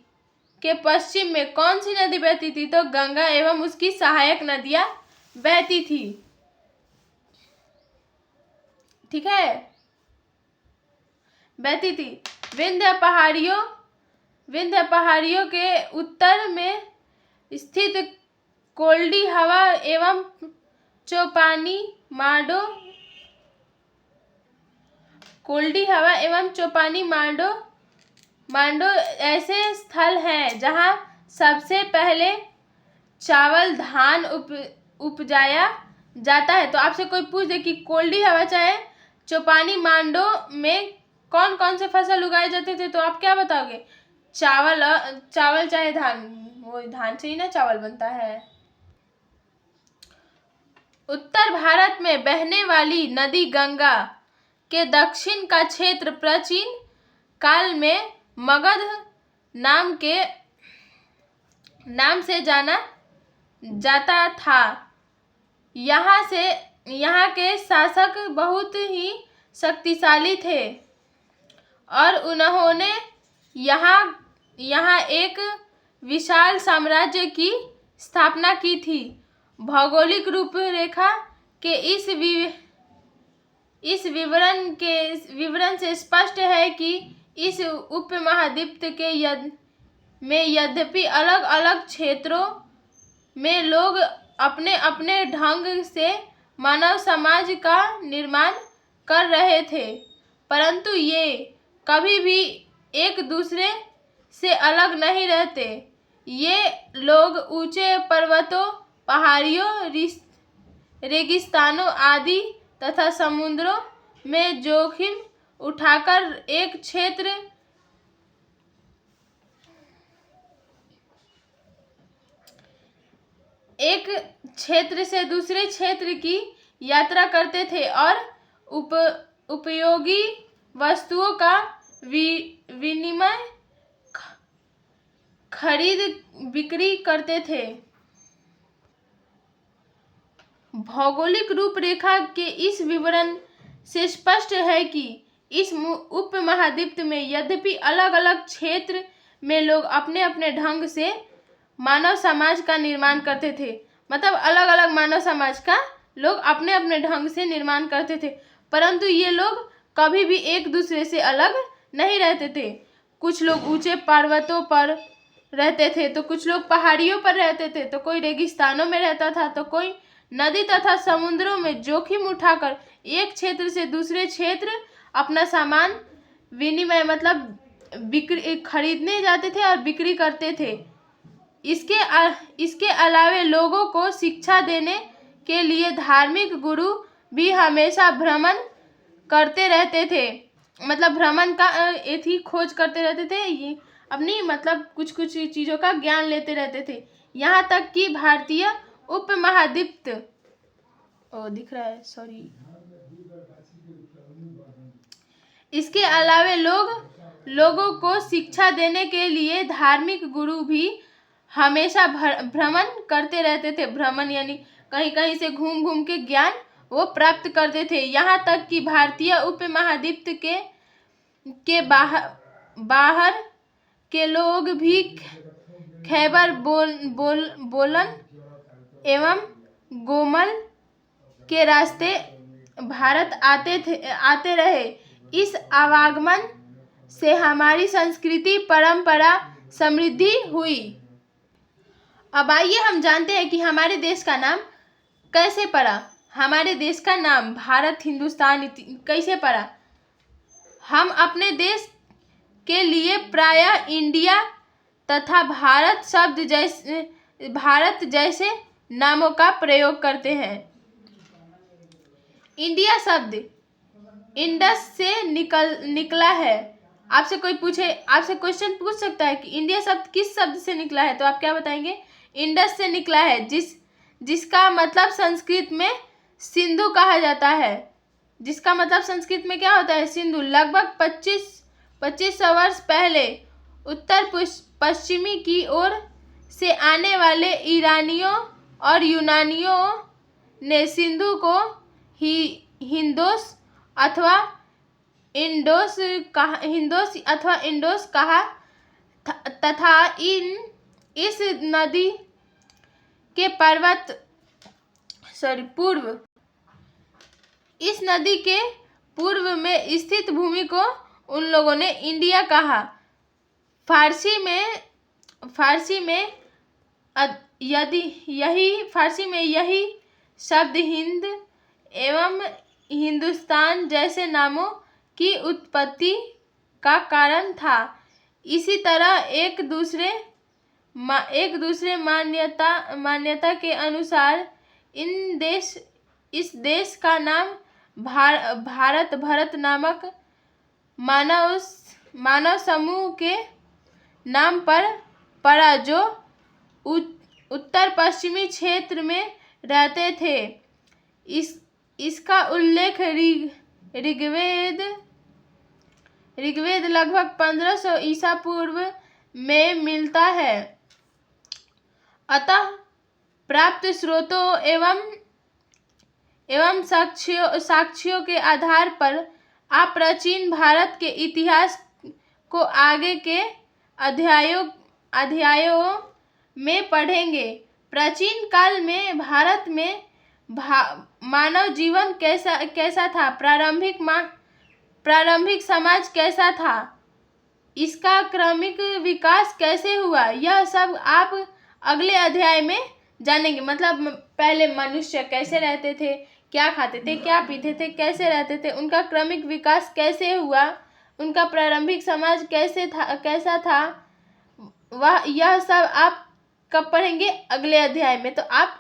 के पश्चिम में कौन सी नदी बहती थी? तो गंगा एवं उसकी सहायक नदियां बहती थी। ठीक है, बहती थी। विंध्य पहाड़ियों के उत्तर में स्थित कोल्डी हवा एवं चौपानी मांडो ऐसे स्थल हैं जहां सबसे पहले चावल धान उपजाया जाता है। तो आपसे कोई पूछ दे कि कोल्डी हवा चाहे चौपानी मांडो में कौन कौन से फसल उगाए जाते थे, तो आप क्या बताओगे? चावल चाहे धान, वो धान से ही ना चावल बनता है। उत्तर भारत में बहने वाली नदी गंगा के दक्षिण का क्षेत्र प्राचीन काल में मगध नाम से जाना जाता था। यहाँ के शासक बहुत ही शक्तिशाली थे और उन्होंने यहाँ एक विशाल साम्राज्य की स्थापना की थी। भौगोलिक रूपरेखा के इस विवरण से स्पष्ट है कि इस उपमहाद्वीप में यद्यपि अलग अलग क्षेत्रों में लोग अपने अपने ढंग से मानव समाज का निर्माण कर रहे थे, परंतु ये कभी भी एक दूसरे से अलग नहीं रहते। ये लोग ऊंचे पर्वतों, पहाड़ियों, रेगिस्तानों आदि तथा समुद्रों में जोखिम उठाकर एक क्षेत्र से दूसरे क्षेत्र की यात्रा करते थे और उपयोगी वस्तुओं का विनिमय खरीद बिक्री करते थे। भौगोलिक रूपरेखा के इस विवरण से स्पष्ट है कि इस उपमहाद्वीप में यद्यपि अलग अलग क्षेत्र में लोग अपने अपने ढंग से मानव समाज का निर्माण करते थे। मतलब अलग अलग मानव समाज का लोग अपने अपने ढंग से निर्माण करते थे, परंतु ये लोग कभी भी एक दूसरे से अलग नहीं रहते थे। कुछ लोग ऊंचे पर्वतों पर रहते थे, तो कुछ लोग पहाड़ियों पर रहते थे, तो कोई रेगिस्तानों में रहता था, तो कोई नदी तथा समुद्रों में जोखिम उठाकर एक क्षेत्र से दूसरे क्षेत्र अपना सामान विनिमय मतलब बिक्री खरीदने जाते थे और बिक्री करते थे। इसके अलावे लोगों को शिक्षा देने के लिए धार्मिक गुरु भी हमेशा भ्रमण करते रहते थे। मतलब भ्रमण का थी खोज करते रहते थे, ये अपनी मतलब कुछ कुछ चीज़ों का ज्ञान लेते रहते थे। यहाँ तक कि भारतीय उपमहाद्वीप दिख रहा है, सॉरी। इसके अलावे लोगों को शिक्षा देने के लिए धार्मिक गुरु भी हमेशा भ्रमण करते रहते थे। भ्रमण यानी कहीं कहीं से घूम घूम के ज्ञान वो प्राप्त करते थे। यहाँ तक कि भारतीय उपमहाद्वीप के बाहर के लोग भी खैबर बोलन एवं गोमल के रास्ते भारत आते रहे। इस आवागमन से हमारी संस्कृति परंपरा समृद्धि हुई। अब आइए हम जानते हैं कि हमारे देश का नाम कैसे पड़ा। हमारे देश का नाम भारत हिंदुस्तान कैसे पड़ा। हम अपने देश के लिए प्रायः इंडिया तथा भारत जैसे नामों का प्रयोग करते हैं। इंडिया शब्द इंडस से निकला है। आपसे क्वेश्चन पूछ सकता है कि इंडिया शब्द किस शब्द से निकला है, तो आप क्या बताएंगे? इंडस से निकला है, जिसका मतलब संस्कृत में सिंधु कहा जाता है। जिसका मतलब संस्कृत में क्या होता है? सिंधु। लगभग 2500 वर्ष पहले उत्तर पश्चिमी की ओर से आने वाले ईरानियों और यूनानियों ने सिंधु को हिंदोस अथवा इंडोस कहा तथा इस नदी के पूर्व में स्थित भूमि को उन लोगों ने इंडिया कहा। फारसी में यही शब्द हिंद एवं हिंदुस्तान जैसे नामों की उत्पत्ति का कारण था। इसी तरह एक दूसरे मान्यता के अनुसार इस देश का नाम भरत नामक मानव समूह के नाम पर पड़ा, जो उत्तर पश्चिमी क्षेत्र में रहते थे। इसका उल्लेख ऋग्वेद लगभग 1500 ईसा पूर्व में मिलता है। अतः प्राप्त स्रोतों एवं साक्ष्यों के आधार पर आप प्राचीन भारत के इतिहास को आगे के अध्यायों में पढ़ेंगे। प्राचीन काल में भारत में मानव जीवन कैसा था, प्रारंभिक समाज कैसा था, इसका क्रमिक विकास कैसे हुआ, यह सब आप अगले अध्याय में जानेंगे। मतलब पहले मनुष्य कैसे रहते थे, क्या खाते थे, क्या पीते थे, कैसे रहते थे, उनका क्रमिक विकास कैसे हुआ, उनका प्रारंभिक समाज कैसा था, यह सब आप कब पढ़ेंगे? अगले अध्याय में। तो आप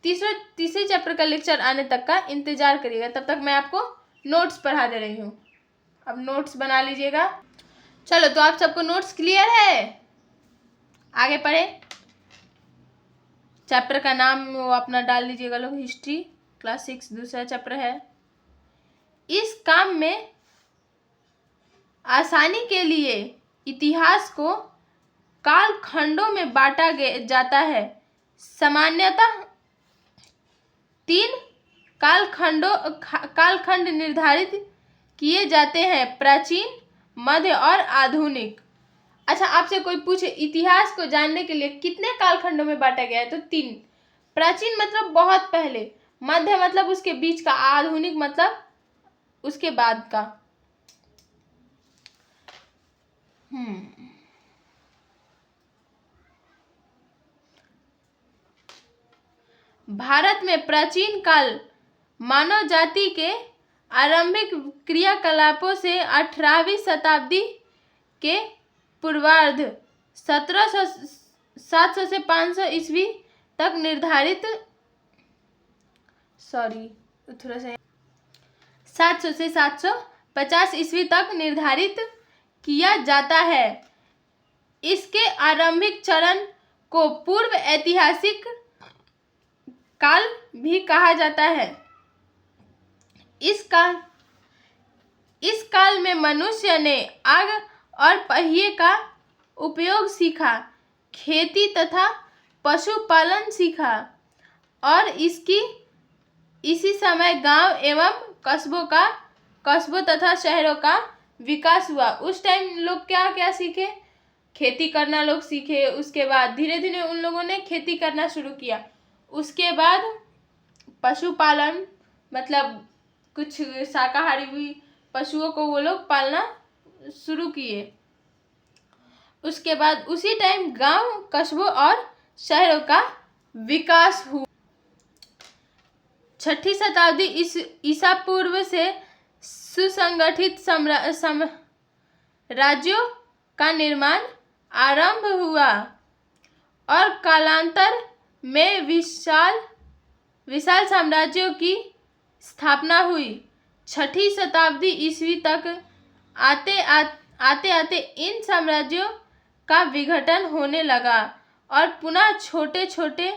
तीसरे चैप्टर का लेक्चर आने तक का इंतजार करिएगा। तब तक मैं आपको नोट्स पढ़ा दे रही हूँ। अब नोट्स बना लीजिएगा। चलो, तो आप सबको नोट्स क्लियर है? आगे पढ़े। चैप्टर का नाम वो अपना डाल लीजिएगा लोग। हिस्ट्री क्लास 6 दूसरा चैप्टर है। इस काम में आसानी के लिए इतिहास को काल खंडों में बांटा जाता है। सामान्यतः 3 कालखंड निर्धारित किए जाते हैं: प्राचीन, मध्य और आधुनिक। अच्छा, आपसे कोई पूछे इतिहास को जानने के लिए कितने कालखंडों में बांटा गया है, तो 3। प्राचीन मतलब बहुत पहले, मध्य मतलब उसके बीच का, आधुनिक मतलब उसके बाद का। भारत में प्राचीन काल मानव जाति के आरंभिक क्रियाकलापों से 18वीं शताब्दी के पूर्वार्ध 700 से 500 ईस्वी तक निर्धारित, थोड़ा सा 700 से 750 ईस्वी तक निर्धारित किया जाता है। इसके आरंभिक चरण को पूर्व ऐतिहासिक काल भी कहा जाता है। इस काल में मनुष्य ने आग और पहिए का उपयोग सीखा, खेती तथा पशुपालन सीखा और इसी समय गांव एवं कस्बों तथा शहरों का विकास हुआ। उस टाइम लोग क्या क्या सीखे? खेती करना लोग सीखे। उसके बाद धीरे धीरे उन लोगों ने खेती करना शुरू किया। उसके बाद पशुपालन, मतलब कुछ शाकाहारी भी पशुओं को वो लोग पालना शुरू किए। उसके बाद उसी टाइम गांव, कस्बों और शहरों का विकास हुआ। 6ठी शताब्दी ईसा पूर्व से सुसंगठित राज्यों का निर्माण आरंभ हुआ और कालांतर में विशाल साम्राज्यों की स्थापना हुई। 6ठी शताब्दी ईस्वी तक आते इन साम्राज्यों का विघटन होने लगा और पुनः छोटे छोटे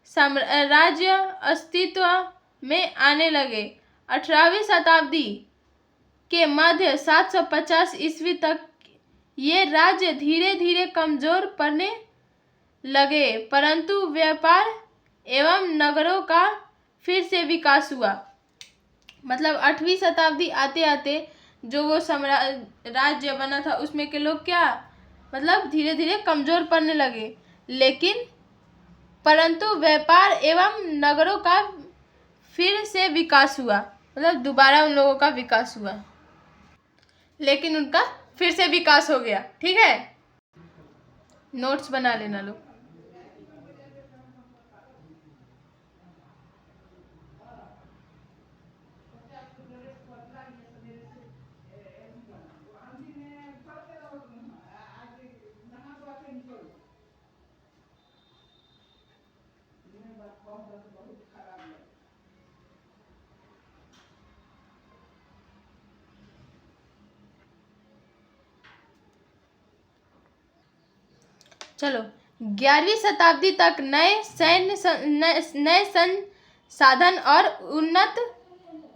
साम्राज्य अस्तित्व में आने लगे। 18वीं शताब्दी के मध्य 750 ईस्वी तक ये राज्य धीरे धीरे कमजोर पड़ने लगे, परंतु व्यापार एवं नगरों का फिर से विकास हुआ। मतलब 8वीं शताब्दी आते आते जो वो राज्य बना था उसमें के लोग क्या, मतलब धीरे धीरे कमजोर पड़ने लगे, लेकिन परंतु व्यापार एवं नगरों का फिर से विकास हुआ। मतलब दोबारा उन लोगों का विकास हुआ, लेकिन उनका फिर से विकास हो गया। ठीक है, नोट्स बना लेना लोग। चलो, 11वीं शताब्दी तक नए संसाधन और उन्नत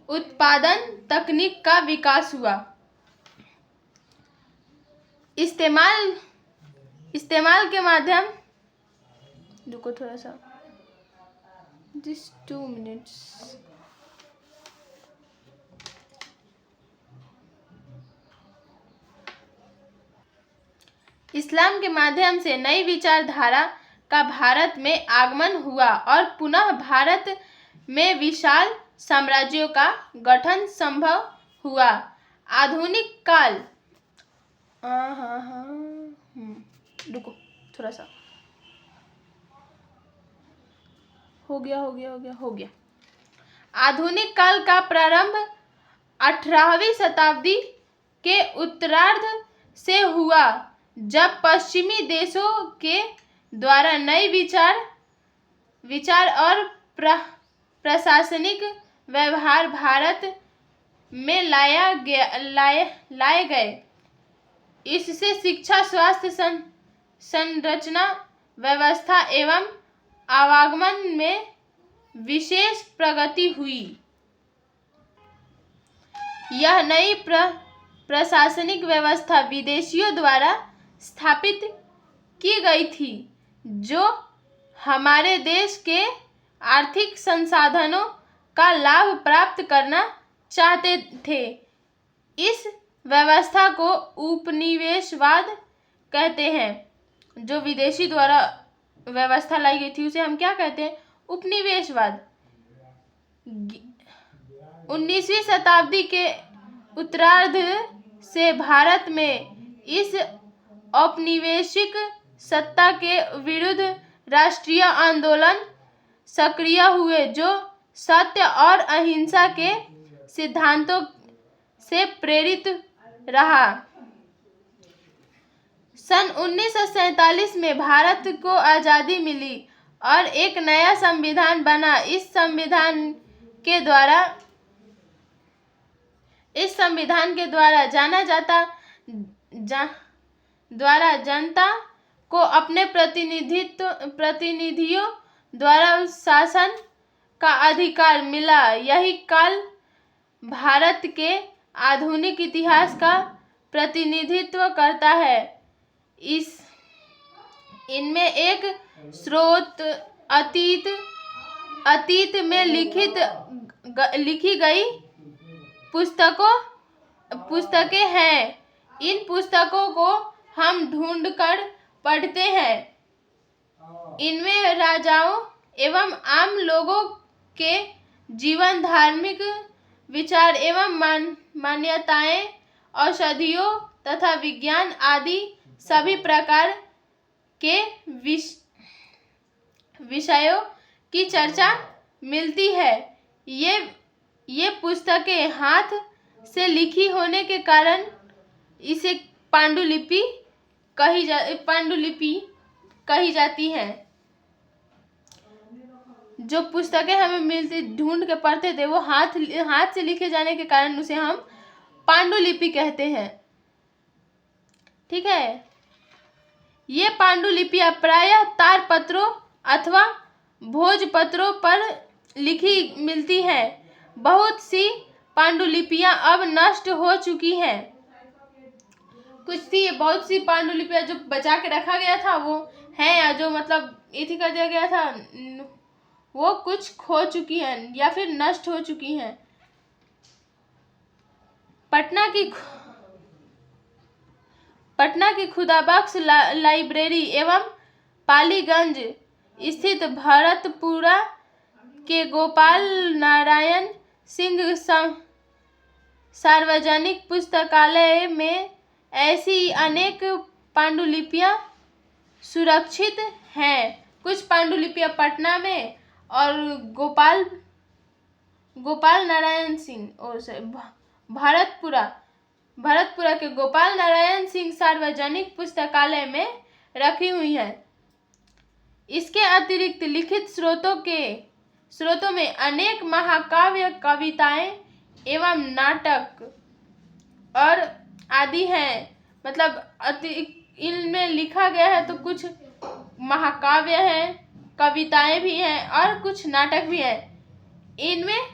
उत्पादन तकनीक का विकास हुआ। इस्तेमाल के माध्यम, रुको थोड़ा सा, just 2 minutes। इस्लाम के माध्यम से नई विचारधारा का भारत में आगमन हुआ और पुनः भारत में विशाल साम्राज्यों का गठन संभव हुआ। आधुनिक काल, रुको थोड़ा सा, हो गया। आधुनिक काल का प्रारंभ 18वीं शताब्दी के उत्तरार्ध से हुआ, जब पश्चिमी देशों के द्वारा नए विचार और प्रशासनिक व्यवहार भारत में लाए गए। इससे शिक्षा, स्वास्थ्य, संरचना व्यवस्था एवं आवागमन में विशेष प्रगति हुई। यह नई प्रशासनिक व्यवस्था विदेशियों द्वारा स्थापित की गई थी, जो हमारे देश के आर्थिक संसाधनों का लाभ प्राप्त करना चाहते थे। इस व्यवस्था को उपनिवेशवाद कहते हैं। जो विदेशी द्वारा व्यवस्था लाई गई थी उसे हम क्या कहते हैं? उपनिवेशवाद। 19वीं शताब्दी के उत्तरार्ध से भारत में इस औपनिवेशिक सत्ता के विरुद्ध राष्ट्रीय आंदोलन सक्रिय हुए, जो सत्य और अहिंसा के सिद्धांतों से प्रेरित रहा। सन 1947 में भारत को आज़ादी मिली और एक नया संविधान बना। इस संविधान के द्वारा जनता को अपने प्रतिनिधियों द्वारा शासन का अधिकार मिला। यही काल भारत के आधुनिक इतिहास का प्रतिनिधित्व करता है। इनमें एक स्रोत अतीत में लिखी गई पुस्तकें हैं। इन पुस्तकों को हम ढूंढकर पढ़ते हैं। इनमें राजाओं एवं आम लोगों के जीवन, धार्मिक विचार एवं मान्यताएं, औषधियों तथा विज्ञान आदि सभी प्रकार के विषयों की चर्चा मिलती है। ये पुस्तकें हाथ से लिखी होने के कारण इसे पांडुलिपि कही जाती है। जो पुस्तकें हमें मिलती, ढूंढ के पढ़ते थे, वो हाथ से लिखे जाने के कारण उसे हम पांडुलिपि कहते हैं। ठीक है। ये पांडुलिपियां प्रायः तारपत्रों अथवा भोजपत्रों पर लिखी मिलती हैं। बहुत सी पांडुलिपियां अब नष्ट हो चुकी हैं। बहुत सी पांडुलिपियां जो बचा के रखा गया था वो है, या जो मतलब इति कर दिया गया था, वो कुछ खो चुकी हैं या फिर नष्ट हो चुकी हैं। पटना की खुदाबख्श लाइब्रेरी एवं पालीगंज स्थित भरतपुरा के गोपाल नारायण सिंह सार्वजनिक पुस्तकालय में ऐसी अनेक पांडुलिपियां सुरक्षित हैं। कुछ पांडुलिपियां पटना में और गोपाल नारायण सिंह भरतपुरा के गोपाल नारायण सिंह सार्वजनिक पुस्तकालय में रखी हुई है। इसके अतिरिक्त लिखित स्रोतों में अनेक महाकाव्य, कविताएं एवं नाटक और आदि हैं। मतलब इनमें लिखा गया है, तो कुछ महाकाव्य हैं, कविताएं भी हैं और कुछ नाटक भी हैं। इनमें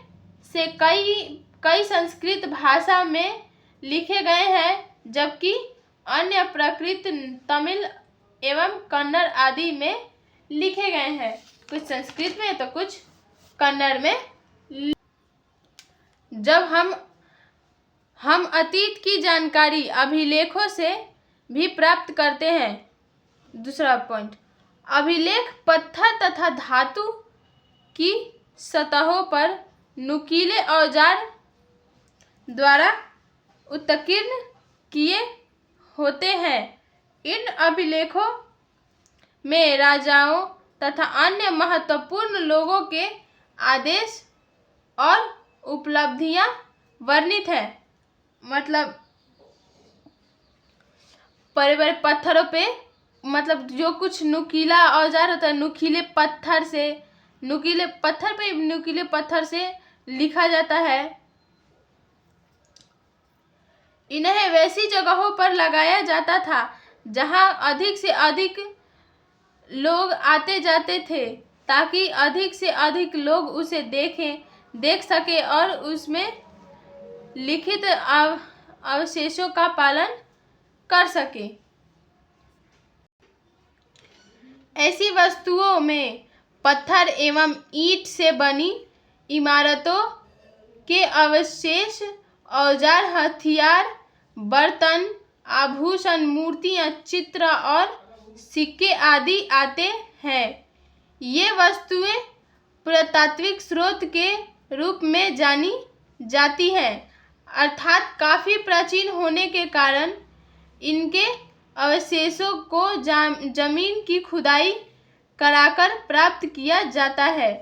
से कई संस्कृत भाषा में लिखे गए हैं, जबकि अन्य प्राकृत, तमिल एवं कन्नड़ आदि में लिखे गए हैं। कुछ संस्कृत में तो कुछ कन्नड़ में। जब हम अतीत की जानकारी अभिलेखों से भी प्राप्त करते हैं। दूसरा पॉइंट, अभिलेख पत्थर तथा धातु की सतहों पर नुकीले औजार द्वारा उत्कीर्ण किए होते हैं। इन अभिलेखों में राजाओं तथा अन्य महत्वपूर्ण लोगों के आदेश और उपलब्धियां वर्णित हैं। मतलब बड़े बड़े पत्थरों पे, मतलब जो कुछ नुकीला औजार होता है, नुकीले पत्थर से लिखा जाता है। इन्हें वैसी जगहों पर लगाया जाता था जहां अधिक से अधिक लोग आते जाते थे, ताकि अधिक से अधिक लोग उसे देख सके और उसमें लिखित अवशेषों का पालन कर सके। ऐसी वस्तुओं में पत्थर एवं ईंट से बनी इमारतों के अवशेष, औजार, हथियार, बर्तन, आभूषण, मूर्तियां, चित्र और सिक्के आदि आते हैं। ये वस्तुएं पुरातात्विक स्रोत के रूप में जानी जाती हैं, अर्थात काफी प्राचीन होने के कारण इनके अवशेषों को जमीन की खुदाई कराकर प्राप्त किया जाता है।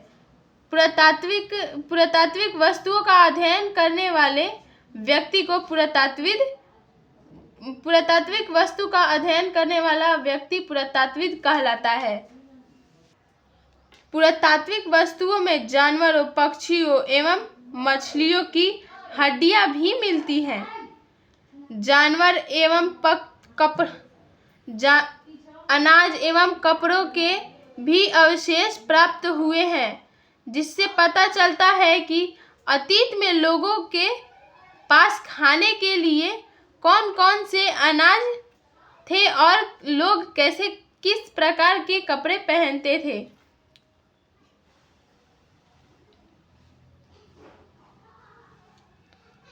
पुरातात्विक वस्तुओं का अध्ययन करने वाले व्यक्ति को पुरातात्विक वस्तु का अध्ययन करने वाला व्यक्ति पुरातात्विक कहलाता है। पुरातात्विक वस्तुओं में जानवरों, पक्षियों एवं मछलियों की हड्डियां भी मिलती हैं। जानवर एवं अनाज एवं कपड़ों के भी अवशेष प्राप्त हुए हैं, जिससे पता चलता है कि अतीत में लोगों के पास खाने के लिए कौन कौन से अनाज थे और लोग कैसे किस प्रकार के कपड़े पहनते थे।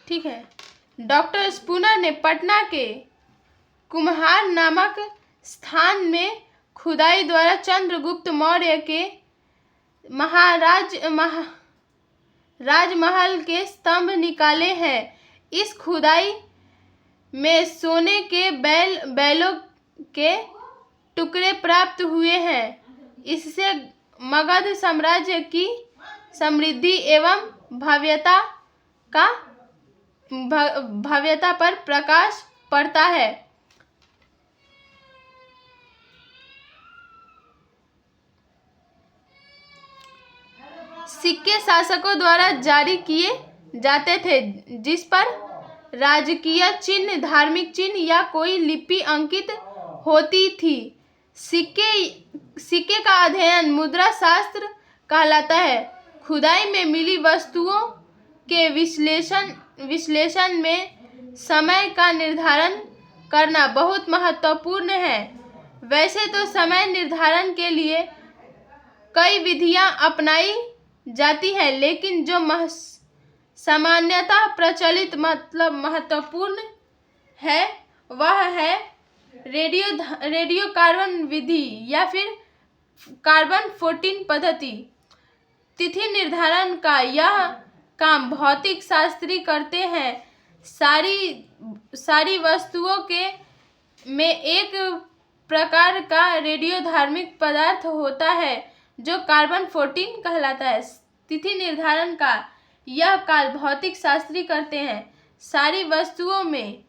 ठीक है। डॉक्टर स्पूनर ने पटना के कुम्हार नामक स्थान में खुदाई द्वारा चंद्रगुप्त मौर्य के राजमहल के स्तंभ निकाले हैं। इस खुदाई में सोने के बैलों के टुकड़े प्राप्त हुए हैं। इससे मगध साम्राज्य की समृद्धि एवं भव्यता पर प्रकाश पड़ता है। सिक्के शासकों द्वारा जारी किए जाते थे, जिस पर राजकीय चिन्ह, धार्मिक चिन्ह या कोई लिपि अंकित होती थी। सिक्के का अध्ययन मुद्रा शास्त्र कहलाता है। खुदाई में मिली वस्तुओं के विश्लेषण में समय का निर्धारण करना बहुत महत्वपूर्ण है। वैसे तो समय निर्धारण के लिए कई विधियां अपनाई जाती हैं, लेकिन जो सामान्यतः प्रचलित महत्वपूर्ण है वह है रेडियो कार्बन विधि या फिर कार्बन 14 पद्धति। तिथि निर्धारण का यह काम भौतिक शास्त्री करते हैं। सारी वस्तुओं के में एक प्रकार का रेडियोधार्मिक पदार्थ होता है जो कार्बन 14 कहलाता है। तिथि निर्धारण का यह कार्य भौतिक शास्त्री करते हैं। सारी वस्तुओं में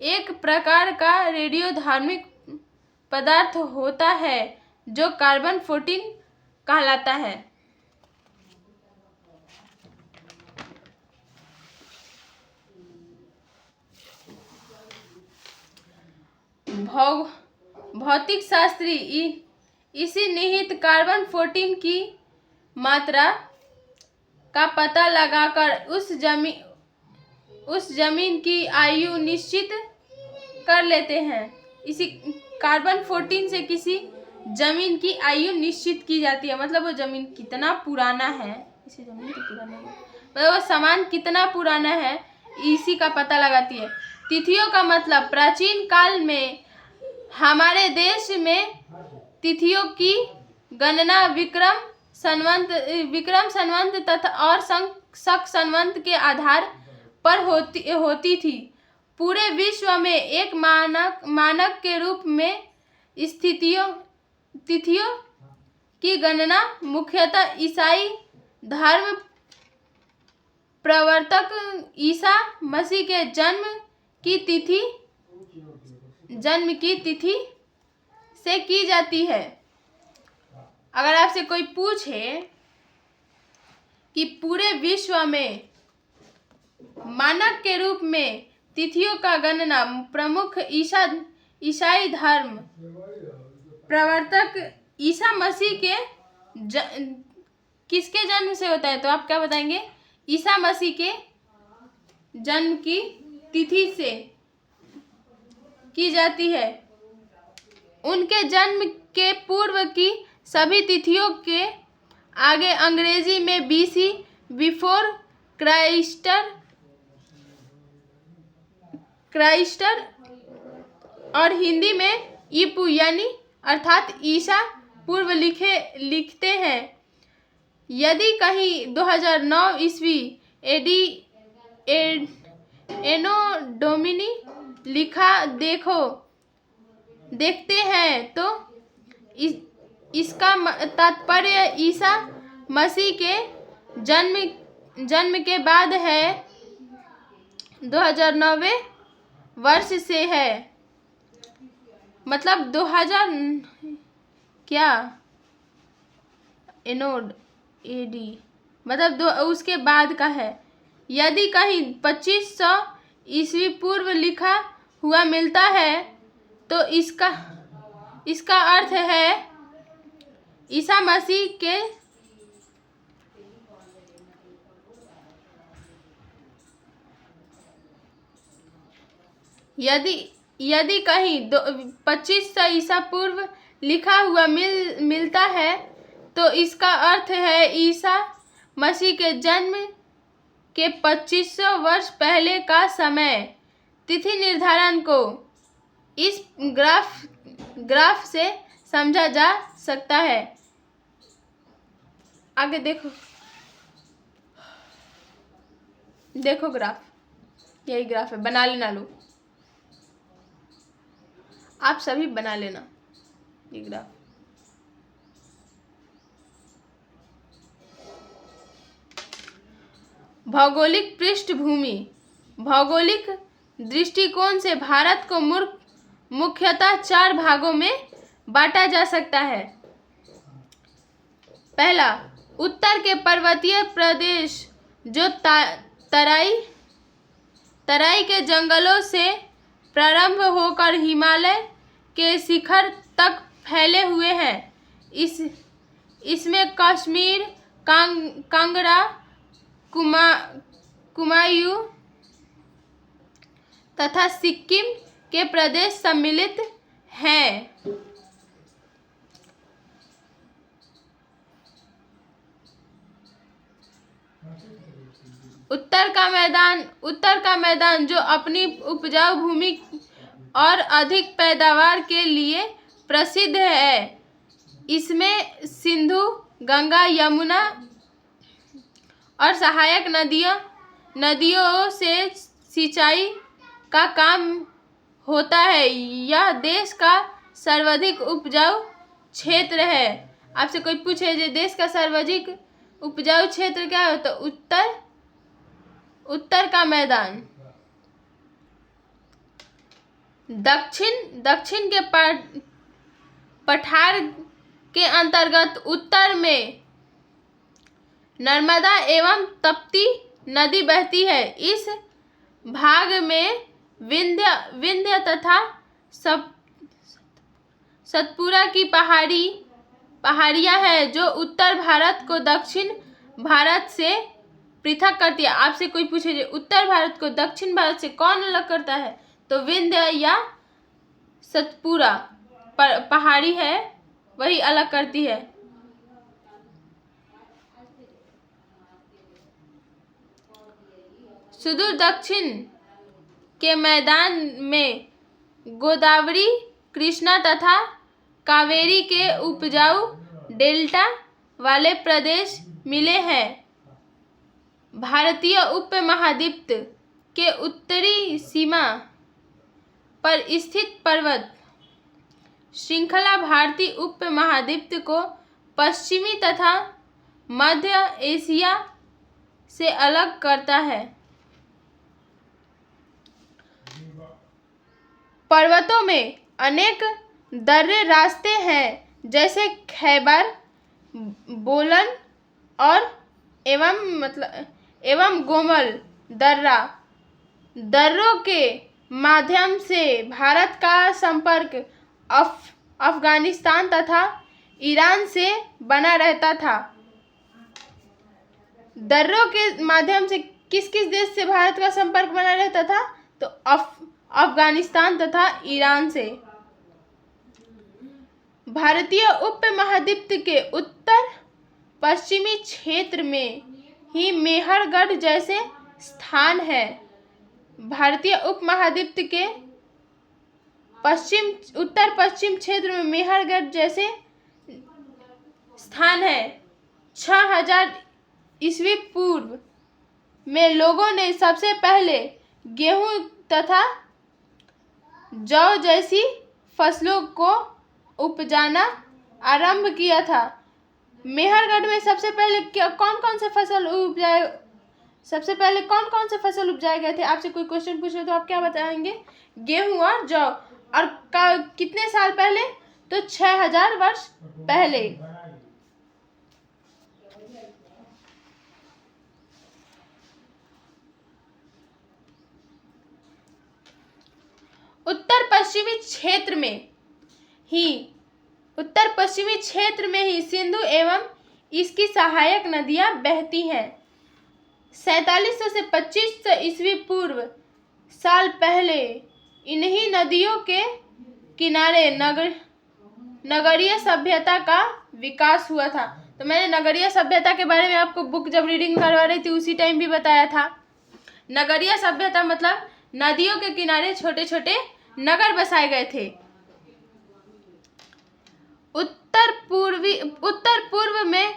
एक प्रकार का रेडियोधार्मिक पदार्थ होता है जो कार्बन 14 कहलाता है। भौतिक शास्त्री इसी निहित कार्बन 14 की मात्रा का पता लगाकर उस जमीन की आयु निश्चित कर लेते हैं। इसी कार्बन 14 से किसी जमीन की आयु निश्चित की जाती है। मतलब वो जमीन कितना पुराना है, इसी जमीन तो पुराना है, मतलब वो सामान कितना पुराना है, इसी का पता लगाती है। तिथियों का मतलब प्राचीन काल में हमारे देश में तिथियों की गणना विक्रम संवत तथा और शक संवत के आधार पर होती थी। पूरे विश्व में एक मानक के रूप में तिथियों की गणना मुख्यतः ईसाई धर्म प्रवर्तक ईसा मसीह के जन्म की तिथि से की जाती है। अगर आपसे कोई पूछे कि पूरे विश्व में मानक के रूप में तिथियों का गणना प्रमुख ईसाई धर्म प्रवर्तक ईसा मसीह के किसके जन्म से होता है, तो आप क्या बताएंगे? ईसा मसीह के जन्म की तिथि से की जाती है। उनके जन्म के पूर्व की सभी तिथियों के आगे अंग्रेजी में BC बिफोर क्राइस्ट और हिंदी में ईपू यानी अर्थात ईसा पूर्व लिखते हैं। यदि कहीं 2009 ईस्वी एडी एनो डोमिनी लिखा देखते हैं तो इसका तात्पर्य ईसा मसीह के जन्म के बाद है 2009वें वर्ष से है। मतलब 2000 क्या एनोड एडी मतलब उसके बाद का है। यदि कहीं 2500 ईस्वी पूर्व लिखा हुआ मिलता है तो इसका अर्थ है ईसा मसीह के यदि कहीं 2500 ईसा पूर्व लिखा हुआ मिलता है तो इसका अर्थ है ईसा मसीह के जन्म के 2500 वर्ष पहले का समय। तिथि निर्धारण को इस ग्राफ से समझा जा सकता है। आगे देखो ग्राफ, यही ग्राफ है, बना लेना लो, आप सभी बना लेना ये ग्राफ। भौगोलिक पृष्ठभूमि। भौगोलिक दृष्टिकोण से भारत को मुख्यतः 4 भागों में बांटा जा सकता है। पहला, उत्तर के पर्वतीय प्रदेश जो तराई के जंगलों से प्रारंभ होकर हिमालय के शिखर तक फैले हुए हैं। इसमें कश्मीर, कांगड़ा, कुमायूं तथा सिक्किम के प्रदेश सम्मिलित हैं। उत्तर का मैदान जो अपनी उपजाऊ भूमि और अधिक पैदावार के लिए प्रसिद्ध है। इसमें सिंधु, गंगा, यमुना और सहायक नदियों से सिंचाई का काम होता है। यह देश का सर्वाधिक उपजाऊ क्षेत्र है। आपसे कोई पूछे जो देश का सर्वाधिक उपजाऊ क्षेत्र क्या है तो उत्तर का मैदान। दक्षिण के पठार के अंतर्गत उत्तर में नर्मदा एवं तप्ती नदी बहती है। इस भाग में विंध्य तथा सतपुरा की पहाड़ियां हैं जो उत्तर भारत को दक्षिण भारत से पृथक करती है। आपसे कोई पूछे जो उत्तर भारत को दक्षिण भारत से कौन अलग करता है तो विंध्य या सतपुरा पहाड़ी है वही अलग करती है। सुदूर दक्षिण के मैदान में गोदावरी, कृष्णा तथा कावेरी के उपजाऊ डेल्टा वाले प्रदेश मिले हैं। भारतीय उपमहाद्वीप के उत्तरी सीमा पर स्थित पर्वत श्रृंखला भारतीय उपमहाद्वीप को पश्चिमी तथा मध्य एशिया से अलग करता है। पर्वतों में अनेक दर्रे रास्ते हैं जैसे खैबर, बोलन और एवं गोमल दर्रा। दर्रों के माध्यम से भारत का संपर्क अफगानिस्तान तथा ईरान से बना रहता था। दर्रों के माध्यम से किस किस देश से भारत का संपर्क बना रहता था तो अफगानिस्तान तथा ईरान से। भारतीय उपमहाद्वीप के उत्तर पश्चिमी क्षेत्र में ही मेहरगढ़ जैसे स्थान है। भारतीय उपमहाद्वीप के उत्तर पश्चिम क्षेत्र में मेहरगढ़ जैसे स्थान है। 6000 ईस्वी पूर्व में लोगों ने सबसे पहले गेहूं तथा जौ जैसी फसलों को उपजाना आरंभ किया था। मेहरगढ़ में सबसे पहले कौन कौन से फसल उपजाए गए थे? आपसे कोई क्वेश्चन पूछे तो आप क्या बताएंगे? गेहूं और जौ। और कितने साल पहले? तो 6000 वर्ष पहले। उत्तर पश्चिमी क्षेत्र में ही सिंधु एवं इसकी सहायक नदियां बहती हैं। 4700 से 2500 ईस्वी पूर्व साल पहले इन्हीं नदियों के किनारे नगरीय सभ्यता का विकास हुआ था। तो मैंने नगरीय सभ्यता के बारे में आपको बुक जब रीडिंग करवा रही थी उसी टाइम भी बताया था। नगरीय सभ्यता मतलब नदियों के किनारे छोटे छोटे नगर बसाए गए थे। उत्तर पूर्व में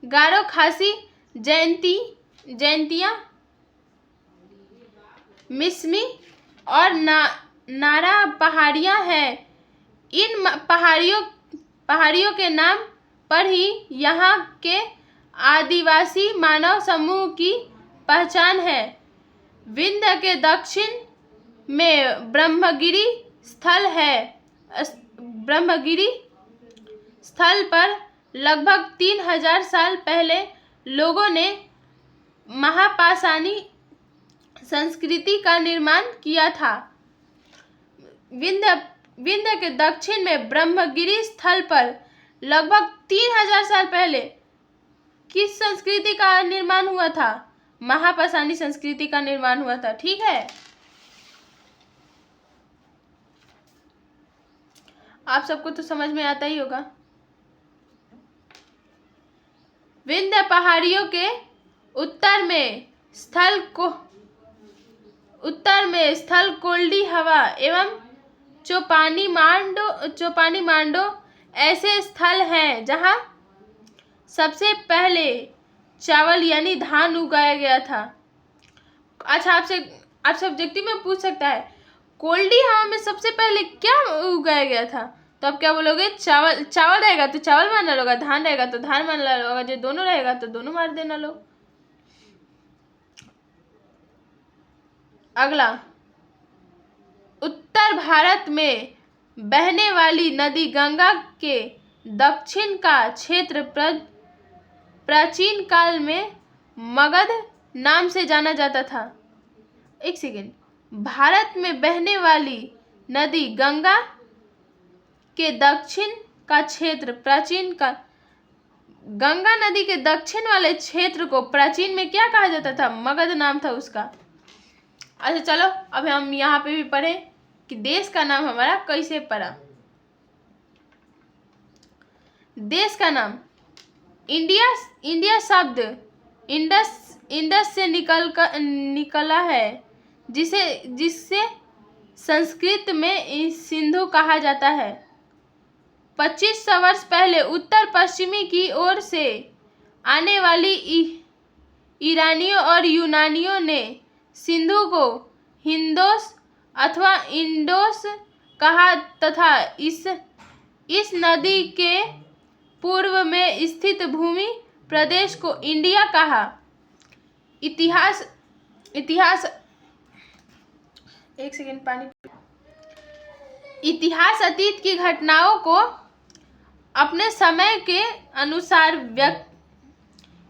गारो खासी जयंतिया मिसमी और नारा पहाड़ियां हैं। इन पहाड़ियों के नाम पर ही यहाँ के आदिवासी मानव समूह की पहचान है। विंध्य के दक्षिण में ब्रह्मगिरी स्थल पर लगभग 3000 साल पहले लोगों ने महापाषाणी संस्कृति का निर्माण किया था। विंध्य के दक्षिण में ब्रह्मगिरी स्थल पर लगभग 3000 साल पहले किस संस्कृति का निर्माण हुआ था? महापाषाणी संस्कृति का निर्माण हुआ था। ठीक है, आप सबको तो समझ में आता ही होगा। विंध्य पहाड़ियों के उत्तर में स्थल कोल्डी हवा एवं चोपानी मांडो ऐसे स्थल हैं जहां सबसे पहले चावल यानी धान उगाया गया था। अच्छा, आपसे ऑब्जेक्टिव में पूछ सकता है कोल्डी हवा में सबसे पहले क्या उगाया गया था? तो आप क्या बोलोगे? चावल रहेगा तो चावल मानना होगा, धान रहेगा तो धान मानना होगा, जो दोनों रहेगा तो दोनों मार देना लो। अगला, उत्तर भारत में बहने वाली नदी गंगा के दक्षिण का क्षेत्र प्राचीन काल में मगध नाम से जाना जाता था। एक सेकेंड, भारत में बहने वाली नदी गंगा के दक्षिण का क्षेत्र प्राचीन काल, गंगा नदी के दक्षिण वाले क्षेत्र को प्राचीन में क्या कहा जाता था? मगध नाम था उसका। अच्छा चलो, अब हम यहाँ पे भी पढ़ें कि देश का नाम हमारा कैसे पड़ा। देश का नाम इंडिया शब्द इंडस से निकला है, जिससे संस्कृत में सिंधु कहा जाता है। 2500 वर्ष पहले उत्तर पश्चिमी की ओर से आने वाली ईरानियों और यूनानियों ने सिंधु को हिंदोस अथवा इंडोस कहा तथा इस नदी के पूर्व में स्थित भूमि प्रदेश को इंडिया कहा। इतिहास एक सेकेंड पानी। इतिहास अतीत की घटनाओं को अपने समय के अनुसार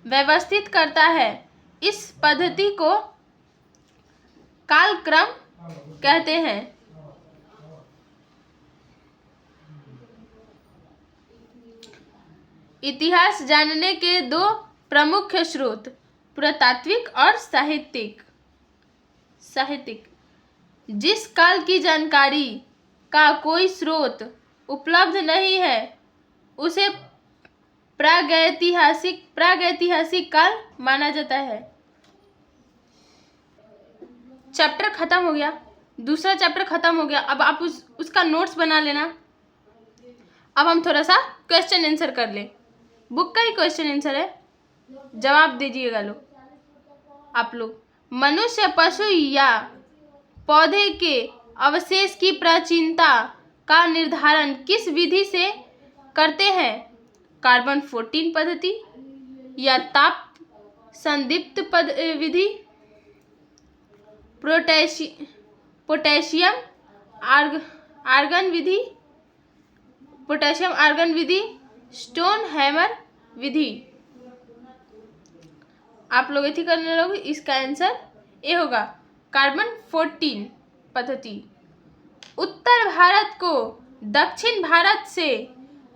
व्यवस्थित करता है। इस पद्धति को कालक्रम कहते हैं। इतिहास जानने के दो प्रमुख स्रोत पुरातात्विक और साहित्यिक। जिस काल की जानकारी का कोई स्रोत उपलब्ध नहीं है उसे प्रागैतिहासिक काल माना जाता है। चैप्टर खत्म हो गया। दूसरा चैप्टर खत्म हो गया। अब आप उसका नोट्स बना लेना। अब हम थोड़ा सा क्वेश्चन आंसर कर ले। बुक का ही क्वेश्चन आंसर है, जवाब दीजिएगा लोग आप लोग। मनुष्य, पशु या पौधे के अवशेष की प्राचीनता का निर्धारण किस विधि से करते हैं? कार्बन 14 पद्धति या ताप संदीप्त विधि, पोटेशियम आर्गन विधि, पोटेशियम आर्गन विधि, स्टोन हैमर विधि। आप लोग ऐसी करने लोगे, इसका आंसर ए होगा, कार्बन 14 पद्धति। उत्तर भारत को दक्षिण भारत से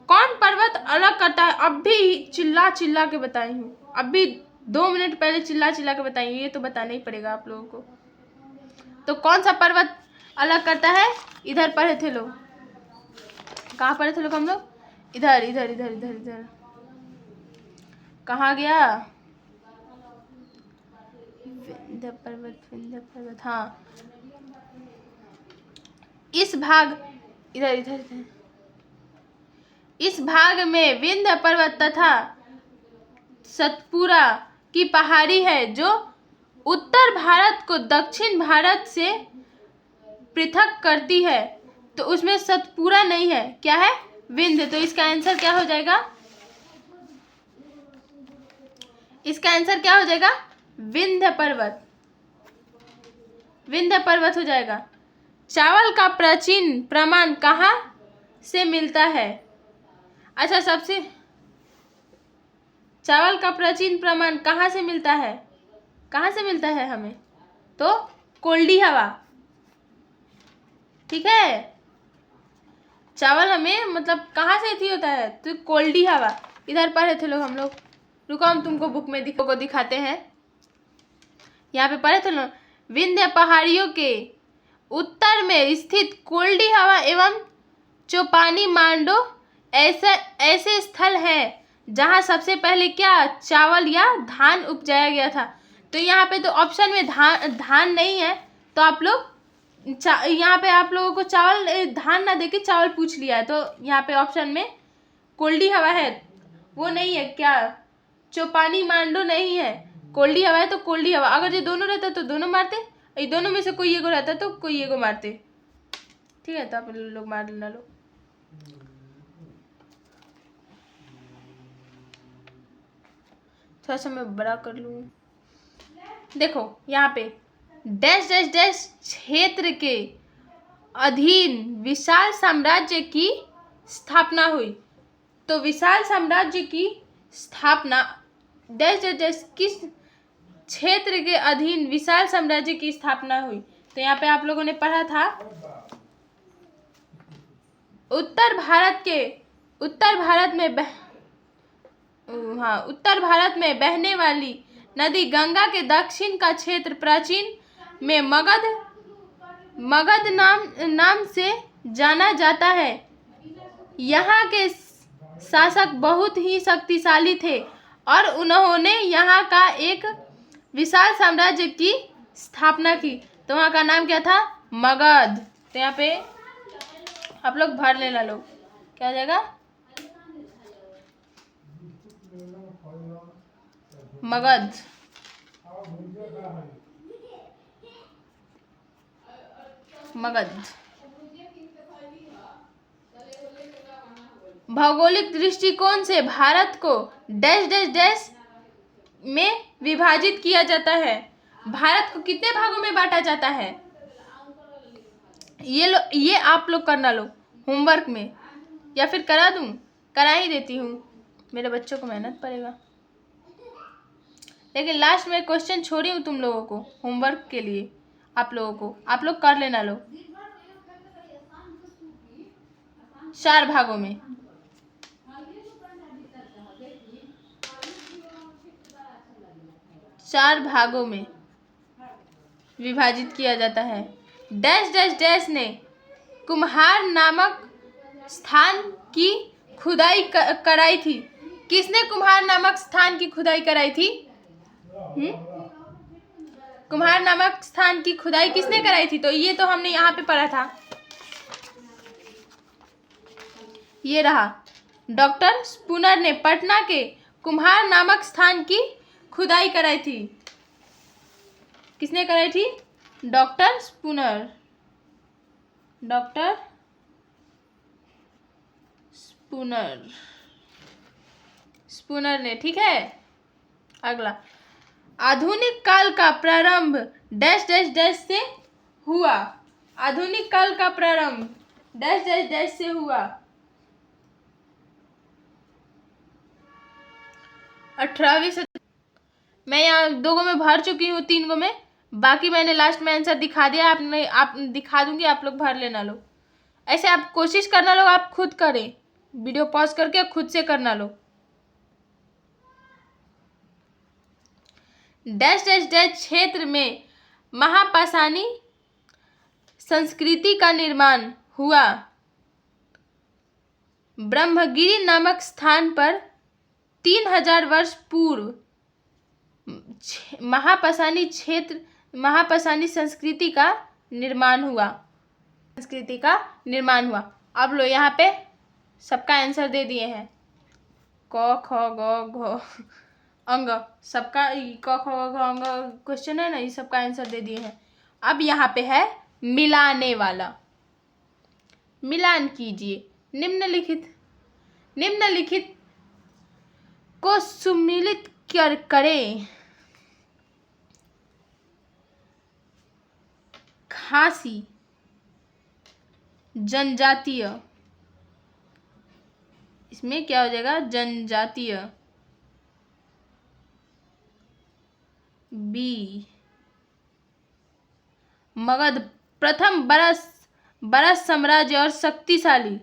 कौन पर्वत अलग करता है? अब भी चिल्ला चिल्ला के बताई हूँ, अभी 2 मिनट पहले चिल्ला चिल्ला के बताई, ये तो बताना ही पड़ेगा आप लोगों को। तो कौन सा पर्वत अलग करता है? इधर पढ़े थे लोग, कहाँ पढ़े थे लोग हम लोग? इधर इधर इधर इधर इधर, कहाँ गया? विंध्य पर्वत, हाँ, इस भाग, इधर इधर इधर, इस भाग में विंध्य पर्वत तथा सतपुरा की पहाड़ी है जो उत्तर भारत को दक्षिण भारत से पृथक करती है। तो उसमें सतपुरा नहीं है, क्या है? विंध्य। तो इसका आंसर क्या हो जाएगा? इसका आंसर क्या हो जाएगा? विंध्य पर्वत, विंध्य पर्वत हो जाएगा। चावल का प्राचीन प्रमाण कहाँ से मिलता है? अच्छा, सबसे चावल का प्राचीन प्रमाण कहाँ से मिलता है? कहाँ से मिलता है हमें? तो कोल्डी हवा, ठीक है। चावल हमें मतलब कहाँ से थी होता है? तो कोल्डी हवा। इधर पढ़े थे लोग हम लोग, रुको हम तुमको बुक में दिखाते हैं। यहाँ पे पढ़े थे लोग, विंध्य पहाड़ियों के उत्तर में स्थित कोल्डी हवा एवं चोपानी मांडो ऐसे स्थल है जहाँ सबसे पहले क्या, चावल या धान उपजाया गया था। तो यहाँ पे तो ऑप्शन में धान नहीं है, तो आप लोग यहाँ पे आप लोगों को चावल धान ना देके चावल पूछ लिया है, तो यहाँ पे ऑप्शन में कोल्डी हवा है, वो नहीं है क्या, चोपानी मांडो नहीं है, कोल्डी हवा है। तो कोल्डी हवा, अगर ये दोनों रहता तो दोनों मारते, ये दोनों में से कोई एगो रहता तो कोई एगो मारते, ठीक है। तो आप लोग मार लेना लो। थोड़ा सा मैं बड़ा कर लूँ। देखो यहाँ पे डैश डैश डैश क्षेत्र के अधीन विशाल साम्राज्य की स्थापना हुई। तो विशाल साम्राज्य की स्थापना डैश डैश डैश किस क्षेत्र के अधीन विशाल साम्राज्य की स्थापना हुई? तो यहाँ पे आप लोगों ने पढ़ा था, उत्तर भारत में बहने वाली नदी गंगा के दक्षिण का क्षेत्र प्राचीन में मगध नाम से जाना जाता है। यहाँ के शासक बहुत ही शक्तिशाली थे और उन्होंने यहाँ का एक विशाल साम्राज्य की स्थापना की। तो वहाँ का नाम क्या था? मगध। तो यहाँ पे आप लोग भर लेना लोग, क्या हो जाएगा? मगध। मगध। भौगोलिक दृष्टिकोण से भारत को डैश डैश डैश में विभाजित किया जाता है। भारत को कितने भागों में बांटा जाता है? ये आप लोग करना लो होमवर्क में, या फिर करा दूं? करा ही देती हूँ, मेरे बच्चों को मेहनत पड़ेगा। लेकिन लास्ट में क्वेश्चन छोड़ी हूँ तुम लोगों को होमवर्क के लिए, आप लोग कर लेना लो 4 भागों में। चार भागों में विभाजित किया जाता है। डैश डैश डैश ने कुम्हार नामक स्थान की खुदाई कराई थी। किसने कुम्हार नामक स्थान की खुदाई कराई थी? कुम्हार नामक स्थान की खुदाई किसने कराई थी? तो ये तो हमने यहाँ पे पढ़ा था, ये रहा। डॉक्टर स्पूनर ने पटना के कुम्हार नामक स्थान की खुदाई कराई थी। किसने कराई थी? Doctor Spooner, doctor Spooner, Spooner ने। ठीक है, अगला। आधुनिक काल का प्रारंभ डैश डैश डैश से हुआ। आधुनिक काल का प्रारंभ डैश डैश डैश से हुआ। 18वीं सदी। मैं यहाँ 2 में भर चुकी हूँ, 3 में, बाकी मैंने लास्ट में आंसर दिखा दिया। आप दिखा दूंगी, आप लोग भर लेना लो। ऐसे आप कोशिश करना लो, आप खुद करें, वीडियो पॉज करके खुद से करना लो। डैश डैश डैश क्षेत्र में महापाषाणी संस्कृति का निर्माण हुआ। ब्रह्मगिरी नामक स्थान पर 3000 वर्ष पूर्व महापाषाणी क्षेत्र, महापाषाणी संस्कृति का निर्माण हुआ। संस्कृति का निर्माण हुआ। अब लो, यहाँ पे सबका आंसर दे दिए हैं। क ख ग घ अंग, सबका क ख ग घ अंग क्वेश्चन है ना, ये सबका आंसर दे दिए हैं। अब यहाँ पे है मिलाने वाला। मिलान कीजिए। निम्नलिखित को सुमिलित करें। खासी जनजातीय, इसमें क्या हो जाएगा? जनजातीय। बी मगध प्रथम बड़ा साम्राज्य और शक्तिशाली।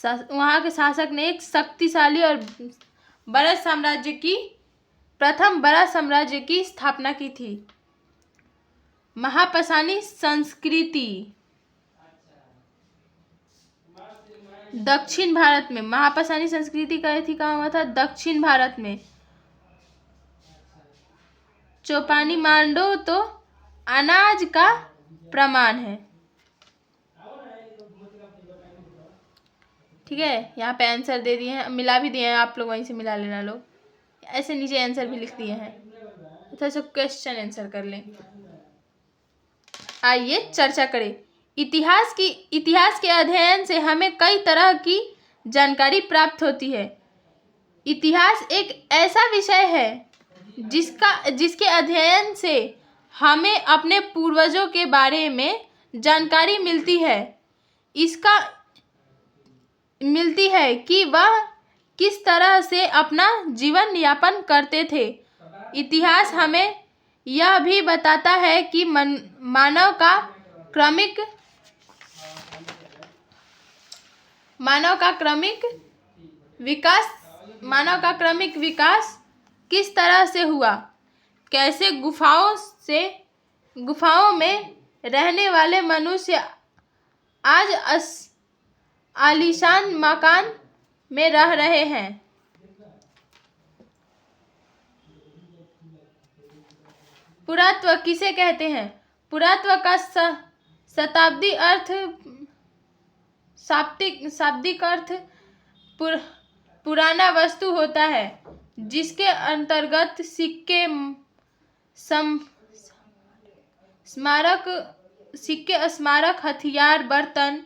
वहां के शासक ने एक शक्तिशाली और प्रथम बड़ा साम्राज्य की स्थापना की थी। महापाषाणी संस्कृति दक्षिण भारत में। महापाषाणी संस्कृति कहाँ हुआ था? दक्षिण भारत में। चौपानी मांडो तो अनाज का प्रमाण है। ठीक है, यहाँ पे आंसर दे दिए हैं, मिला भी दिए हैं, आप लोग वहीं से मिला लेना। लोग ऐसे नीचे आंसर भी लिख दिए हैं, तो सब क्वेश्चन आंसर कर लें। आइए चर्चा करें। इतिहास के अध्ययन से हमें कई तरह की जानकारी प्राप्त होती है। इतिहास एक ऐसा विषय है जिसके अध्ययन से हमें अपने पूर्वजों के बारे में जानकारी मिलती है कि वह किस तरह से अपना जीवन यापन करते थे। इतिहास हमें यह भी बताता है कि मानव का क्रमिक विकास किस तरह से हुआ, कैसे गुफाओं में रहने वाले मनुष्य आज आलीशान मकान में रह रहे हैं। पुरातत्व किसे कहते हैं? पुरातत्व का शाब्दिक अर्थ पुराना वस्तु होता है, जिसके अंतर्गत सिक्के, स्मारक, हथियार, बर्तन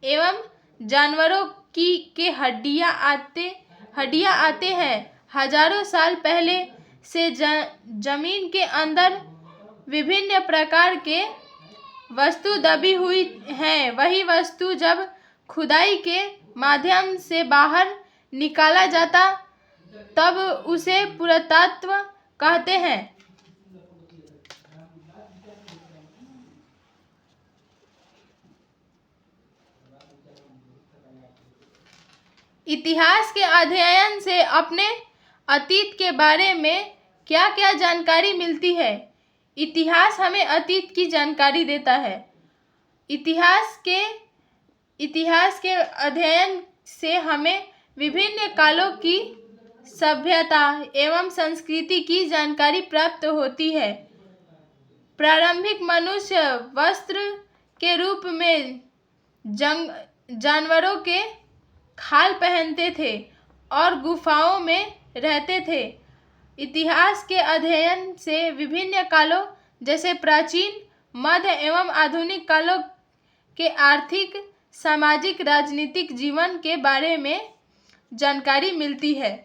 एवं जानवरों के हड्डियां आते हैं। हजारों साल पहले से जमीन के अंदर विभिन्न प्रकार के वस्तु दबी हुई हैं। वही वस्तु जब खुदाई के माध्यम से बाहर निकाला जाता तब उसे पुरातत्व कहते हैं। इतिहास के अध्ययन से अपने अतीत के बारे में क्या क्या जानकारी मिलती है? इतिहास हमें अतीत की जानकारी देता है। इतिहास के अध्ययन से हमें विभिन्न कालों की सभ्यता एवं संस्कृति की जानकारी प्राप्त होती है। प्रारंभिक मनुष्य वस्त्र के रूप में जानवरों के खाल पहनते थे और गुफाओं में रहते थे। इतिहास के अध्ययन से विभिन्न कालों जैसे प्राचीन, मध्य एवं आधुनिक कालों के आर्थिक, सामाजिक, राजनीतिक जीवन के बारे में जानकारी मिलती है।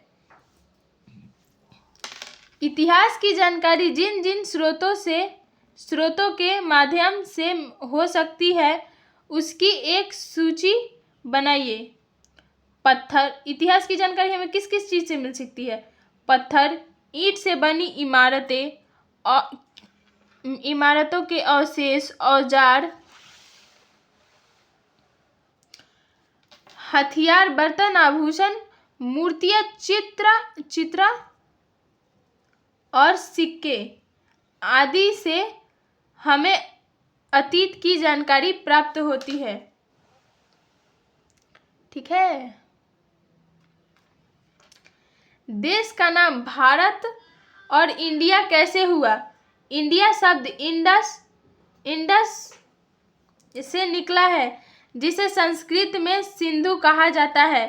इतिहास की जानकारी जिन जिन स्रोतों के माध्यम से हो सकती है उसकी एक सूची बनाइए। पत्थर, इतिहास की जानकारी हमें किस किस चीज से मिल सकती है? पत्थर, ईंट से बनी इमारतें, इमारतों के अवशेष, औजार, हथियार, बर्तन, आभूषण, मूर्तियां, चित्र और सिक्के आदि से हमें अतीत की जानकारी प्राप्त होती है। ठीक है। देश का नाम भारत और इंडिया कैसे हुआ? इंडिया शब्द इंडस से निकला है, जिसे संस्कृत में सिंधु कहा जाता है।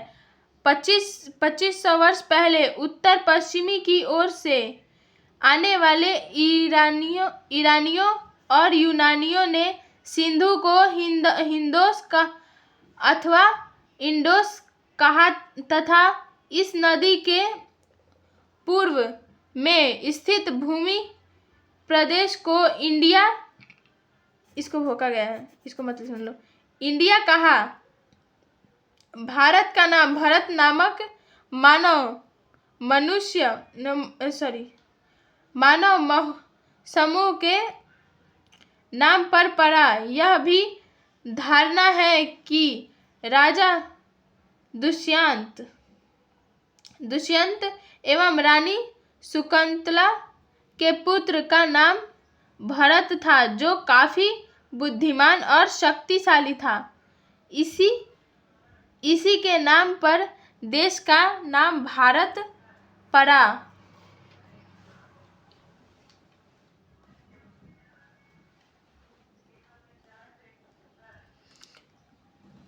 2500 वर्ष पहले उत्तर पश्चिमी की ओर से आने वाले ईरानियों और यूनानियों ने सिंधु को हिंदोस का अथवा इंडोस कहा तथा इस नदी के पूर्व में स्थित भूमि प्रदेश को इंडिया, इसको भोका गया है, इसको मतलब सुन लो, इंडिया कहा। भारत का नाम भरत नामक मानव समूह के नाम पर पड़ा। यह भी धारणा है कि राजा दुष्यंत एवं रानी शकुंतला के पुत्र का नाम भरत था, जो काफी बुद्धिमान और शक्तिशाली था। इसी के नाम पर देश का नाम भारत पड़ा।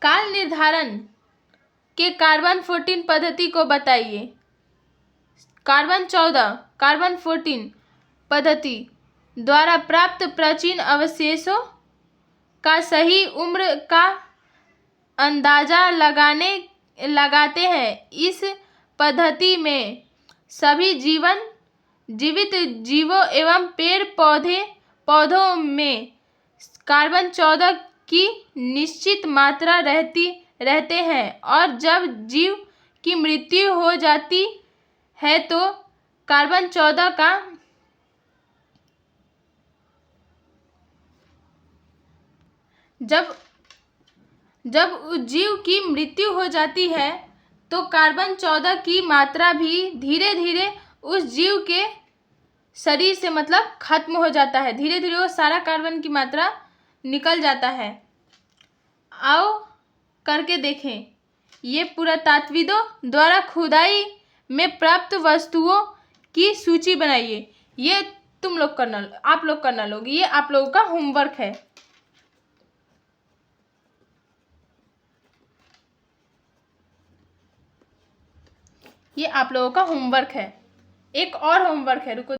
काल निर्धारण के कार्बन 14 पद्धति को बताइए। कार्बन 14 पद्धति द्वारा प्राप्त प्राचीन अवशेषों का सही उम्र का अंदाजा लगाते हैं। इस पद्धति में सभी जीवित जीवों एवं पेड़ पौधों में कार्बन 14 की निश्चित मात्रा रहते हैं और जब जीव की मृत्यु हो जाती है तो कार्बन 14 का जब जीव की मृत्यु हो जाती है तो कार्बन 14 की मात्रा भी धीरे धीरे उस जीव के शरीर से मतलब खत्म हो जाता है। धीरे धीरे वो सारा कार्बन की मात्रा निकल जाता है। आओ करके देखें। ये पुरातत्वविदों द्वारा खुदाई में प्राप्त वस्तुओं की सूची बनाइए। ये आप लोग करना लोगे, ये आप लोगों का होमवर्क है। ये आप लोगों का होमवर्क है। एक और होमवर्क है, रुको,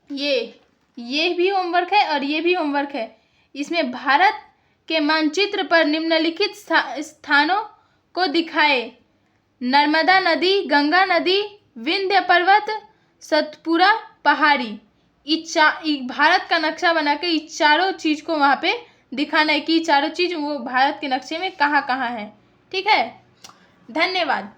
ये भी होमवर्क है और ये भी होमवर्क है। इसमें भारत के मानचित्र पर निम्नलिखित स्थानों को दिखाए। नर्मदा नदी, गंगा नदी, विंध्य पर्वत, सतपुरा पहाड़ी। भारत का नक्शा बना के इस चारों चीज को वहां पे दिखाना है कि चारों चीज वो भारत के नक्शे में कहाँ कहाँ है। ठीक है, धन्यवाद।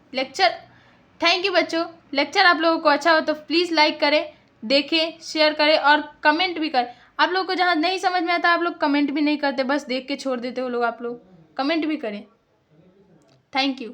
थैंक यू बच्चों। लेक्चर आप लोगों को अच्छा हो तो प्लीज़ लाइक करें, देखें, शेयर करें और कमेंट भी करें। आप लोगों को जहाँ नहीं समझ में आता आप लोग कमेंट भी नहीं करते, बस देख के छोड़ देते हो लोग। आप लोग कमेंट भी करें। Thank you.